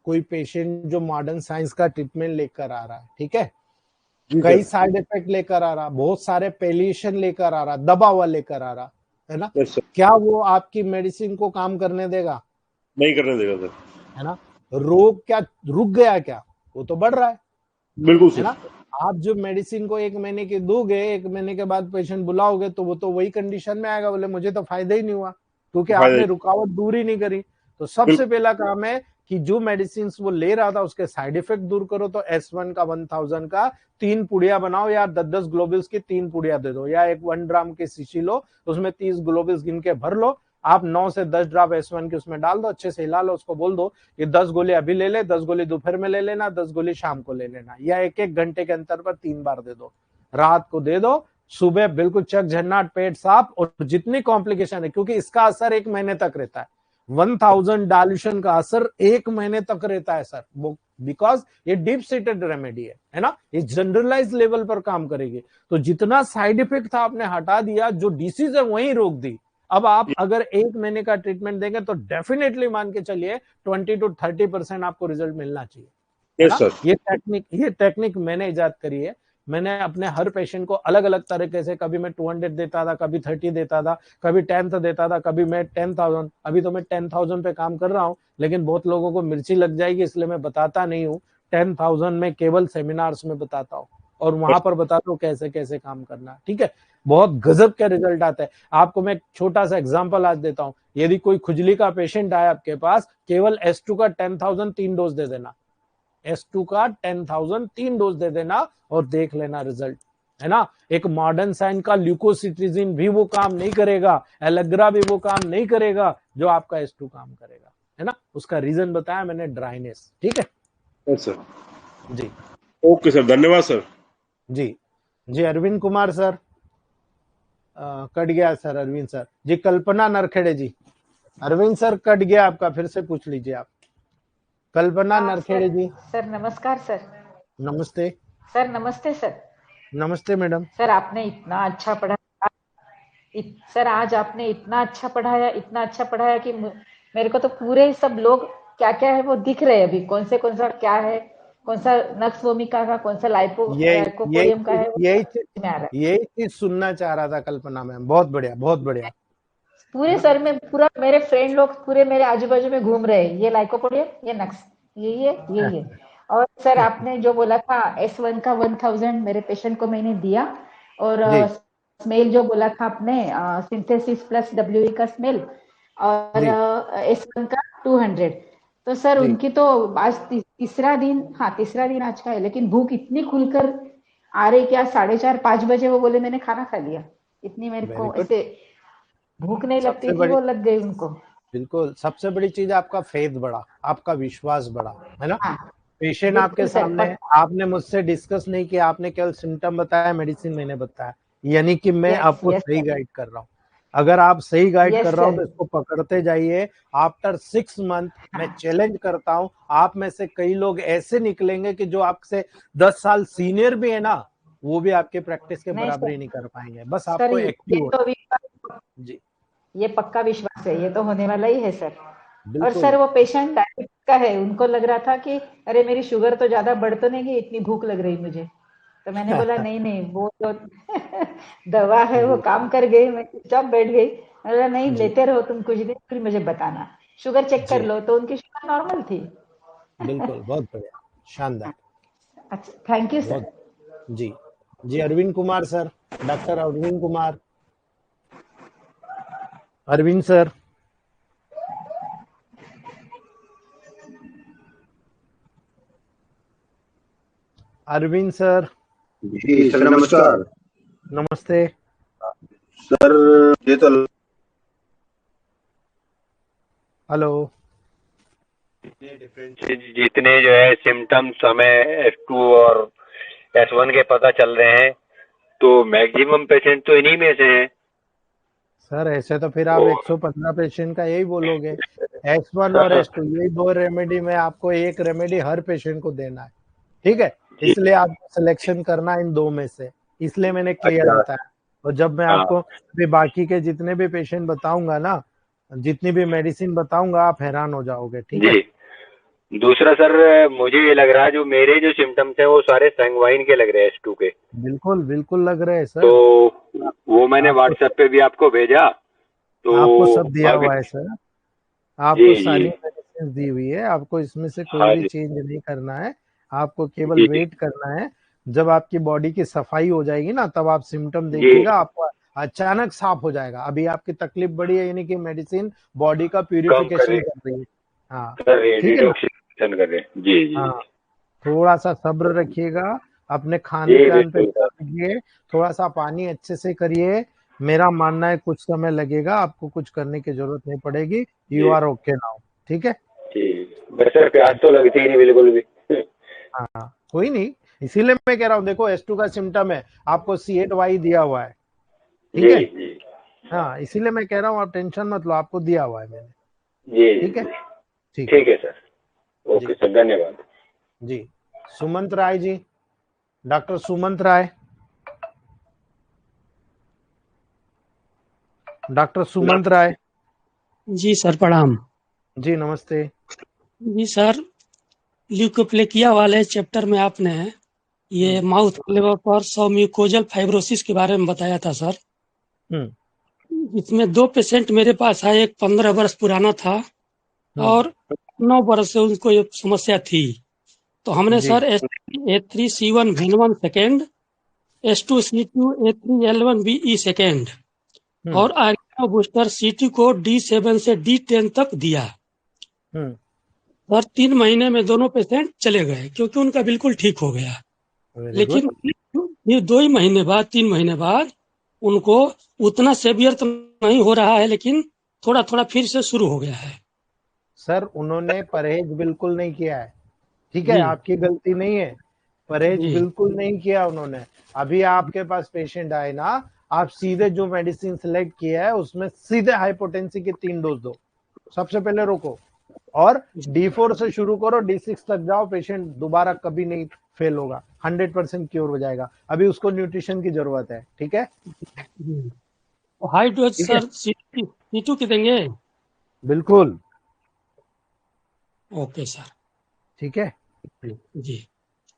[SPEAKER 1] कोई पेशेंट जो मॉडर्न साइंस का ट्रीटमेंट लेकर आ रहा है, ठीक है,
[SPEAKER 3] जी
[SPEAKER 1] कई
[SPEAKER 3] सर।
[SPEAKER 1] साइड इफेक्ट लेकर आ रहा, बहुत सारे पेलिएशन लेकर आ रहा, दबा हुआ लेकर आ रहा है ना,
[SPEAKER 3] यस सर।
[SPEAKER 1] क्या वो आपकी मेडिसिन को काम करने देगा?
[SPEAKER 3] नहीं करने देगा सर।
[SPEAKER 1] है ना। रोग क्या रुक गया? क्या वो तो बढ़ रहा
[SPEAKER 3] बिल्कुल
[SPEAKER 1] है
[SPEAKER 3] सर।
[SPEAKER 1] ना। आप जो मेडिसिन को 1 महीने की दोगे, 1 महीने के बाद पेशेंट बुलाओगे तो वो तो वही कंडीशन में आएगा, बोले मुझे तो फायदा ही नहीं हुआ, क्योंकि
[SPEAKER 3] फायदा
[SPEAKER 1] आपने रुकावट दूर ही नहीं करी। तो सबसे
[SPEAKER 3] बिल्कुल
[SPEAKER 1] पहला काम है कि जो मेडिसिन वो ले रहा था उसके साइड इफेक्ट दूर करो। तो S1 का 1000 का 3 पुड़िया बनाओ, या 10-10 ग्लोबल्स की 3 पुड़िया दे दो, या एक 1 ग्राम की शीशी लो, उसमें 30 ग्लोबल्स गिन के भर लो। आप 9 से 10 ड्रॉप S1 के उसमें डाल दो, अच्छे से हिला लो, उसको बोल दो ये 10 गोली अभी ले ले, 10 गोली दोपहर में ले लेना, 10 गोली शाम को ले लेना, या 1-1 घंटे के अंतर पर 3 बार दे दो। रात को दे दो, सुबह बिल्कुल चक झन्नाट, पेट साफ, और जितनी कॉम्प्लिकेशन है, क्योंकि इसका असर 1 महीने तक रहता है। 1000 डाल्यूशन का असर 1 महीने तक रहता है सर, वो बिकॉज ये डीप सीटेड रेमेडी है ना, ये जनरलाइज लेवल पर काम करेगी। तो जितना साइड इफेक्ट था आपने हटा दिया, जो डिसीज है वहीं रोक दी। अब आप अगर 1 महीने का ट्रीटमेंट देंगे तो डेफिनेटली मान के चलिए 20-30% आपको रिजल्ट मिलना चाहिए, है
[SPEAKER 3] यस
[SPEAKER 1] ना।
[SPEAKER 3] सर।
[SPEAKER 1] ये टेक्निक मैंने इजाद करी है। मैंने अपने हर पेशेंट को अलग अलग तरीके से, कभी मैं 200 देता था, कभी 30 देता था, कभी 10 देता था, कभी मैं 10,000। अभी तो मैं 10,000 पे काम कर रहा हूँ, लेकिन बहुत लोगों को मिर्ची लग जाएगी, इसलिए मैं बताता नहीं हूँ। 10,000 में केवल सेमिनार्स में बताता हूँ, और वहां पर बताता हूँ कैसे कैसे काम करना, ठीक है। बहुत गजब के रिजल्ट आते हैं। आपको मैं एक छोटा सा एग्जांपल आज देता हूँ। यदि कोई खुजली का पेशेंट आया आपके पास, केवल S2 का 10,000 3 डोज दे देना, S2 का 10,000 3 डोज दे देना, और देख लेना रिजल्ट, है ना। एक मॉडर्न साइन का ल्यूकोसिट्रिजिन भी वो काम नहीं करेगा, एलेग्रा भी वो काम नहीं करेगा जो आपका S2 काम करेगा, है ना। उसका रीजन बताया मैंने, ड्राइनेस, ठीक है।
[SPEAKER 3] Yes sir.
[SPEAKER 1] जी
[SPEAKER 3] ओके सर, धन्यवाद सर।
[SPEAKER 1] जी जी। अरविंद कुमार सर, कट गया सर अरविंद सर जी। कल्पना नरखेड़े जी। अरविंद सर कट गया आपका, फिर से पूछ लीजिए आप। कल्पना
[SPEAKER 4] हाँ
[SPEAKER 1] नरखेड़े जी।
[SPEAKER 4] सर नमस्कार सर।
[SPEAKER 1] नमस्ते।
[SPEAKER 4] सर नमस्ते सर।
[SPEAKER 1] नमस्ते मैडम।
[SPEAKER 4] सर आपने इतना अच्छा पढ़ाया, सर आज आपने इतना अच्छा पढ़ाया कि मेरे को तो पूरे सब लोग क्या क्या है वो दिख रहे हैं अभी, कौन सा क्या है, कौन सा नक्स वोमिका का, कौन सा
[SPEAKER 1] ये यही
[SPEAKER 4] लाइकोपोडियम का
[SPEAKER 1] चीज
[SPEAKER 4] है, वो
[SPEAKER 1] यही
[SPEAKER 4] सब
[SPEAKER 1] चीज
[SPEAKER 4] समझ में आ रहा है।
[SPEAKER 1] यही चीज सुनना चाह रहा था कल्पना मैम, बहुत बढ़िया बहुत बढ़िया, है
[SPEAKER 4] पूरे
[SPEAKER 1] ना।
[SPEAKER 4] सर में पूरा मेरे फ्रेंड लोग पूरे मेरे आजू बाजू में घूम रहे हैं, ये लाइकोपोडियम, ये नक्स, यही है। और सर आपने जो बोला था S1 का 1000 मेरे पेशेंट को मैंने दिया, और
[SPEAKER 1] जी
[SPEAKER 4] स्मेल जो बोला था आपने, सिंथेसिस प्लस WE का स्मेल, और
[SPEAKER 1] जी
[SPEAKER 4] S1 का 200। तो सर
[SPEAKER 1] जी।
[SPEAKER 4] उनकी तो आज तीसरा दिन, हाँ तीसरा दिन आज का है, लेकिन भूख इतनी खुलकर आ रही, क्या 4:30-5 बजे वो बोले मैंने खाना खा लिया, इतनी मेरे
[SPEAKER 1] वेरी
[SPEAKER 4] को
[SPEAKER 1] गुड।
[SPEAKER 4] ऐसे भूख नहीं लगती
[SPEAKER 1] सबसे
[SPEAKER 4] थी,
[SPEAKER 1] बड़ी
[SPEAKER 4] वो लग गई उनको।
[SPEAKER 1] बिल्कुल सबसे बड़ी चीज आपका फेथ बढ़ा, आपका विश्वास बढ़ा, है ना।
[SPEAKER 4] हाँ
[SPEAKER 1] पेशेंट आपके
[SPEAKER 4] बिल्कुल सर,
[SPEAKER 1] सामने है, आपने मुझसे डिस्कस नहीं किया, आपने केवल सिम्टम बताया, मेडिसिन मैंने बताया, यानी कि मैं
[SPEAKER 4] यस
[SPEAKER 1] आपको
[SPEAKER 4] यस
[SPEAKER 1] सही
[SPEAKER 4] सर,
[SPEAKER 1] गाइड कर रहा हूँ। अगर आप सही गाइड कर
[SPEAKER 4] यस
[SPEAKER 1] रहा हो
[SPEAKER 4] सर।
[SPEAKER 1] तो इसको पकड़ते जाइए। आफ्टर 6 मंथ मैं
[SPEAKER 4] हाँ
[SPEAKER 1] चैलेंज करता हूँ, आप में से कई लोग ऐसे निकलेंगे कि जो आपसे 10 साल सीनियर भी है ना, वो भी आपके प्रैक्टिस के
[SPEAKER 4] नहीं
[SPEAKER 1] बराबरी
[SPEAKER 4] सर,
[SPEAKER 1] नहीं कर पाएंगे। बस
[SPEAKER 4] सर
[SPEAKER 1] आपको एक्टिव
[SPEAKER 4] ये
[SPEAKER 1] होना।
[SPEAKER 4] तो विश्वास,
[SPEAKER 1] जी
[SPEAKER 4] ये पक्का विश्वास है, ये तो होने वाला ही है सर। और
[SPEAKER 1] बिल्कुल।
[SPEAKER 4] सर वो पेशेंट डायबिटीज का है, उनको लग रहा था कि अरे मेरी शुगर तो ज्यादा बढ़ तो नहीं गई, इतनी भूख लग रही मुझे। तो मैंने बोला नहीं नहीं, वो तो दवा है, वो
[SPEAKER 1] जी
[SPEAKER 4] काम कर गई। मैं चुपचाप बैठ गई, मैंने बोला नहीं,
[SPEAKER 1] जी
[SPEAKER 4] लेते रहो तुम कुछ दिन, फिर मुझे बताना, शुगर चेक कर
[SPEAKER 1] जी
[SPEAKER 4] लो। तो उनकी शुगर नॉर्मल थी।
[SPEAKER 1] बिल्कुल, बहुत बढ़िया, शानदार,
[SPEAKER 4] अच्छा थैंक यू
[SPEAKER 1] बहुत।
[SPEAKER 4] सर।
[SPEAKER 1] जी जी। Arvind Kumar sir, doctor Arvind Kumar, Arvind sir, Arvind sir.
[SPEAKER 5] जी सर नमस्कार।
[SPEAKER 1] नमस्ते।
[SPEAKER 5] सर ये तो
[SPEAKER 1] हेलो।
[SPEAKER 5] जितने जो है सिम्टम्स हमें S2 और S1 के पता चल रहे हैं, तो मैक्सिमम पेशेंट तो इन्हीं में से हैं।
[SPEAKER 1] सर ऐसे तो फिर आप
[SPEAKER 5] तो
[SPEAKER 1] 115 पेशेंट का यही बोलोगे। S1 और S2 यही दो रेमेडी में आपको एक रेमेडी हर पेशेंट को देना है, ठीक है।
[SPEAKER 5] जी,
[SPEAKER 1] इसलिए आपको सिलेक्शन करना है इन दो में से, इसलिए मैंने क्लियर
[SPEAKER 5] अच्छा,
[SPEAKER 1] बताया। और जब मैं
[SPEAKER 5] हाँ,
[SPEAKER 1] आपको भी बाकी के जितने भी पेशेंट बताऊंगा ना, जितनी भी मेडिसिन बताऊंगा, आप हैरान हो जाओगे, ठीक है।
[SPEAKER 5] जी। दूसरा सर, मुझे ये लग रहा है जो मेरे जो सिम्टम्स हैं वो सारे सैंग्वाइन के लग रहे हैं S2 के।
[SPEAKER 1] बिल्कुल बिल्कुल लग रहे हैं
[SPEAKER 5] तो
[SPEAKER 1] सर।
[SPEAKER 5] वो मैंने
[SPEAKER 1] आपको
[SPEAKER 5] व्हाट्सएप पे भी आपको भेजा। तो
[SPEAKER 1] आपको सब दिया
[SPEAKER 5] अगर
[SPEAKER 1] हुआ है सर।
[SPEAKER 5] जी,
[SPEAKER 1] आपको
[SPEAKER 5] जी,
[SPEAKER 1] सारी मेडिसिन दी हुई है, आपको इसमें से कोई
[SPEAKER 5] हाँ
[SPEAKER 1] भी
[SPEAKER 5] जी,
[SPEAKER 1] चेंज नहीं करना है। आपको केवल
[SPEAKER 5] जी, जी,
[SPEAKER 1] वेट करना है। जब आपकी बॉडी की सफाई हो जाएगी ना, तब आप सिम्टम
[SPEAKER 5] जी,
[SPEAKER 1] देखिएगा, आपको अचानक साफ हो जाएगा। अभी आपकी तकलीफ बड़ी है, यानी कि मेडिसिन बॉडी का
[SPEAKER 5] कम कर
[SPEAKER 1] प्यूरिफिकेशन
[SPEAKER 5] रहे
[SPEAKER 1] कर रही है। हाँ,
[SPEAKER 5] कर रहे हैं,
[SPEAKER 1] ठीक है ना।
[SPEAKER 5] डिटॉक्सिफिकेशन कर रहे हैं। जी, जी,
[SPEAKER 1] हाँ, थोड़ा सा सब्र रखिएगा, अपने खान
[SPEAKER 5] जी,
[SPEAKER 1] पान पे
[SPEAKER 5] बिल्कुल
[SPEAKER 1] ध्यान
[SPEAKER 5] सर।
[SPEAKER 1] रखिए, थोड़ा सा पानी अच्छे से करिए। मेरा मानना है कुछ समय लगेगा, आपको कुछ करने की जरूरत नहीं पड़ेगी। यू
[SPEAKER 5] जी,
[SPEAKER 1] आर ओके नाउ, ठीक है।
[SPEAKER 5] जी, बस सर प्यास तो लगती ही नहीं बिल्कुल भी।
[SPEAKER 1] हाँ, कोई नहीं। इसीलिए मैं कह रहा हूँ, देखो S2 का सिम्टम है, आपको C8Y दिया हुआ है, ठीक
[SPEAKER 5] जी,
[SPEAKER 1] है।
[SPEAKER 5] जी,
[SPEAKER 1] हाँ, इसीलिए मैं कह रहा हूँ, आप टेंशन मत लो, आपको दिया हुआ है मैंने,
[SPEAKER 5] जी, जी,
[SPEAKER 1] ठीक है।
[SPEAKER 5] जी,
[SPEAKER 1] ठीक है
[SPEAKER 5] ठीक है सर। ओके
[SPEAKER 1] जी।
[SPEAKER 5] सर, धन्यवाद।
[SPEAKER 1] जी, सुमंत राय जी, डॉक्टर सुमंत राय, डॉक्टर सुमंत राय।
[SPEAKER 6] जी सर प्रणाम।
[SPEAKER 1] जी नमस्ते।
[SPEAKER 6] जी सर, ल्यूकोप्लेकिया वाले चैप्टर में आपने ये
[SPEAKER 1] हम्म
[SPEAKER 6] माउथ लेवल पर सबम्यूकोजल फाइब्रोसिस के बारे में बताया था सर।
[SPEAKER 1] हम्म
[SPEAKER 6] इसमें 2 पेशेंट मेरे पास आए, एक 15 वर्ष पुराना था
[SPEAKER 1] हम्म
[SPEAKER 6] और 9 वर्ष से उनको ये समस्या थी। तो हमने
[SPEAKER 1] जी।
[SPEAKER 6] Sir A3C1V1 second, S2C2 A3L1BE second
[SPEAKER 1] हम्म
[SPEAKER 6] और आर्गेनो बूस्टर CT को D7 से D10 तक दिया।
[SPEAKER 1] हम्म
[SPEAKER 6] और 3 महीने में दोनों पेशेंट चले गए क्योंकि उनका बिल्कुल ठीक हो गया।
[SPEAKER 1] Very good.
[SPEAKER 6] लेकिन ये 2 ही महीने बाद, 3 महीने बाद उनको उतना सेवियर तो नहीं हो रहा है, लेकिन थोड़ा थोड़ा फिर से शुरू हो गया है।
[SPEAKER 1] सर उन्होंने परहेज बिल्कुल नहीं किया है, ठीक है,
[SPEAKER 6] जी
[SPEAKER 1] आपकी गलती नहीं है। परहेज
[SPEAKER 6] जी
[SPEAKER 1] बिल्कुल नहीं किया उन्होंने। अभी आपके पास पेशेंट आए ना, आप सीधे जो मेडिसिन सिलेक्ट किया है उसमें सीधे हाइपोटेंसी की 3 डोज दो। सबसे पहले रोको और D4 से शुरू करो, D6 तक जाओ, पेशेंट दोबारा कभी नहीं फेल होगा, 100% क्योर हो जाएगा। अभी उसको न्यूट्रिशन की जरूरत है, ठीक है।
[SPEAKER 6] जी। हाई डोज
[SPEAKER 1] ठीक है,
[SPEAKER 6] सर C2 की देंगे।
[SPEAKER 1] बिल्कुल।
[SPEAKER 6] Okay sir.
[SPEAKER 1] ठीक है,
[SPEAKER 6] जी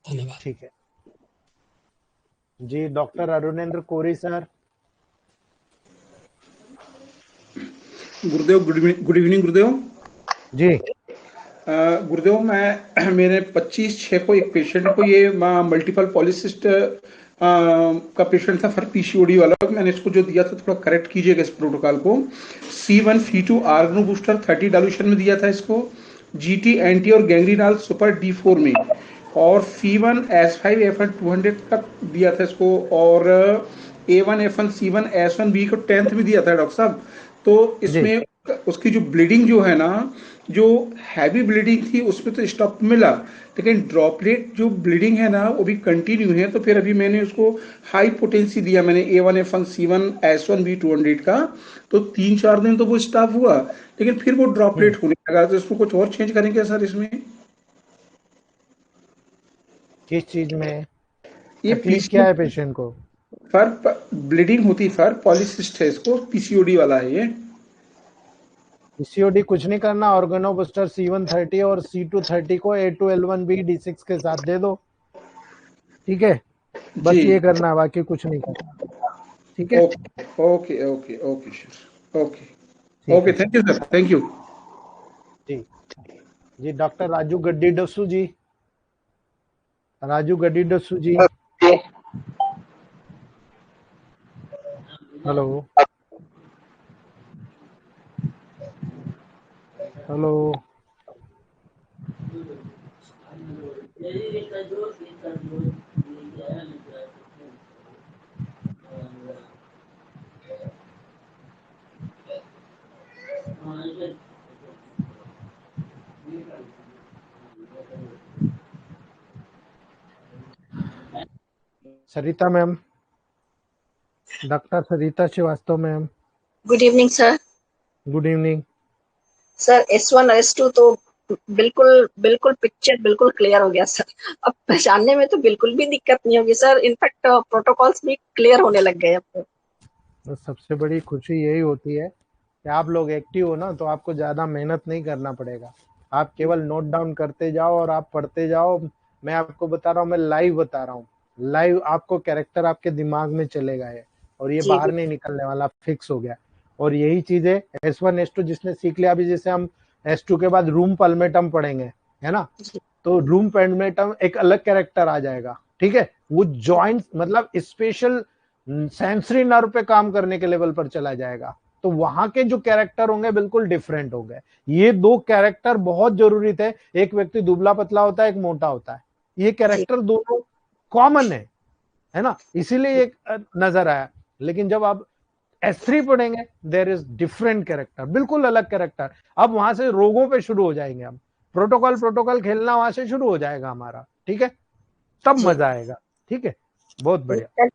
[SPEAKER 6] धन्यवाद।
[SPEAKER 1] ठीक है। जी, डॉक्टर अरुणेंद्र कोरी सर।
[SPEAKER 7] गुरुदेव, गुड इवनिंग गुरुदेव।
[SPEAKER 1] जी
[SPEAKER 7] गुरुदेव, मैं मेरे 25/6 को एक पेशेंट को ये मल्टीपल पॉलीसिस्ट का पेशेंट था, फिर पीसीओडी वाला। मैंने इसको जो दिया था, थोड़ा करेक्ट कीजिएगा इस प्रोटोकॉल को। C1 C2 आर्गनो बूस्टर 30 डालूशन में दिया था इसको, GT एंटी और गैंग्रीनॉल सुपर D4 में, और C1S5F1 200 का दिया था इसको, और A1F1C1S1B को 10th में दिया था डॉक्टर साहब। तो
[SPEAKER 1] जी
[SPEAKER 7] इसमें उसकी जो ब्लीडिंग जो है ना, जो हैवी ब्लीडिंग थी उसमें तो स्टॉप मिला, लेकिन ड्रॉपलेट जो ब्लीडिंग है ना वो भी कंटिन्यू है। तो फिर अभी मैंने उसको हाई पोटेंसी दिया, मैंने A1F1C1S1B 200 का। तो 3-4 दिन तो वो स्टॉप हुआ, लेकिन फिर वो ड्रॉपलेट होने लगा। तो इसको कुछ और चेंज करेंगे सर इसमें?
[SPEAKER 1] किस चीज में
[SPEAKER 7] ये
[SPEAKER 1] तकलीफ क्या
[SPEAKER 7] पीसीओ
[SPEAKER 1] है पेशेंट को?
[SPEAKER 7] सर, ब्लीडिंग होती सर, पॉलीसिस्ट है इसको, पीसीओडी वाला है ये।
[SPEAKER 1] पीसीओडी कुछ नहीं करना, ऑर्गेनो बूस्टर C130 और C230 को A2L1B D6 के साथ दे दो, ठीक है।
[SPEAKER 7] जी,
[SPEAKER 1] बस ये करना है, बाकी कुछ नहीं करना, ठीक है।
[SPEAKER 7] Okay okay okay okay sir, okay
[SPEAKER 1] ठीक
[SPEAKER 7] ओके,
[SPEAKER 1] है sir.
[SPEAKER 7] Thank you sir, thank you.
[SPEAKER 1] जी जी, doctor Raju Gaddi Dassu ji, Raju Gaddi Dassu ji. Hello hello. Sarita ma'am, doctor Sarita Srivastava ma'am,
[SPEAKER 8] good evening sir.
[SPEAKER 1] Good evening.
[SPEAKER 8] Sir S1 S2 तो बिल्कुल बिल्कुल पिक्चर बिल्कुल क्लियर हो गया सर। अब पहचानने में तो बिल्कुल भी दिक्कत नहीं होगी सर, इनफैक्ट प्रोटोकॉल्स भी क्लियर होने लग गए अब तो।
[SPEAKER 1] तो सबसे बड़ी खुशी यही होती है कि आप लोग एक्टिव हो ना, तो आपको ज्यादा मेहनत नहीं करना पड़ेगा। आप केवल नोट डाउन करते जाओ और आप पढ़ते जाओ। मैं आपको बता रहा हूँ, मैं लाइव बता रहा हूँ, लाइव आपको कैरेक्टर आपके दिमाग में चलेगा है और ये
[SPEAKER 8] जी
[SPEAKER 1] बाहर नहीं निकलने वाला, फिक्स हो गया। और यही चीज है S1 S2 जिसने सीख लिया। अभी जैसे हम S2 के बाद रूम पल्मेटम पढ़ेंगे, है ना,
[SPEAKER 8] जी
[SPEAKER 1] तो रूम पल्मेटम एक अलग कैरेक्टर आ जाएगा, ठीक है। वो जॉइंट मतलब स्पेशल सेंसरी नर्व पे काम करने के लेवल पर चला जाएगा। तो वहां के जो कैरेक्टर होंगे बिल्कुल डिफरेंट होंगे। ये दो कैरेक्टर बहुत जरूरी थे। एक व्यक्ति दुबला पतला होता है, एक मोटा होता है, ये
[SPEAKER 8] जी
[SPEAKER 1] कैरेक्टर दोनों कॉमन है ना, इसीलिए एक नजर आया। लेकिन जब आप S3 पढ़ेंगे, देयर इज डिफरेंट कैरेक्टर, बिल्कुल अलग कैरेक्टर। अब वहां से रोगों पे शुरू हो जाएंगे हम, प्रोटोकॉल खेलना वहां से शुरू हो जाएगा हमारा, ठीक है, तब
[SPEAKER 8] जी।
[SPEAKER 1] मजा आएगा। ठीक है, बहुत बढ़िया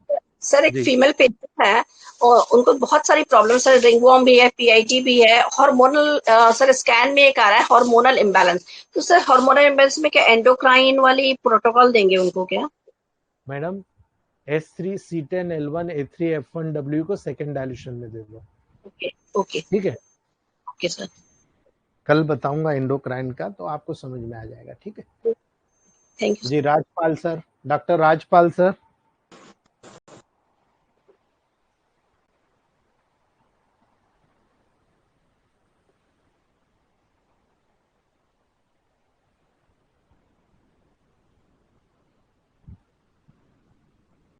[SPEAKER 8] सर एक
[SPEAKER 1] जी।
[SPEAKER 8] फीमेल पेशेंट है और उनको बहुत सारी प्रॉब्लम सर, रिंगवॉर्म भी है, PIT भी है, हार्मोनल सर स्कैन में एक आ रहा है हार्मोनल इम्बैलेंस। तो सर हार्मोनल इम्बैलेंस में क्या एंडोक्राइन वाली प्रोटोकॉल देंगे उनको क्या?
[SPEAKER 1] Madam S3 C10 L1 A3 F1W को सेकेंड डायल्यूशन में दे दो,
[SPEAKER 8] ओके ओके
[SPEAKER 1] ठीक है।
[SPEAKER 8] Okay sir.
[SPEAKER 1] कल बताऊंगा एंडोक्राइन का, तो आपको समझ में आ जाएगा, ठीक है
[SPEAKER 8] थैंक यू।
[SPEAKER 1] जी। Rajpal sir, doctor Rajpal sir.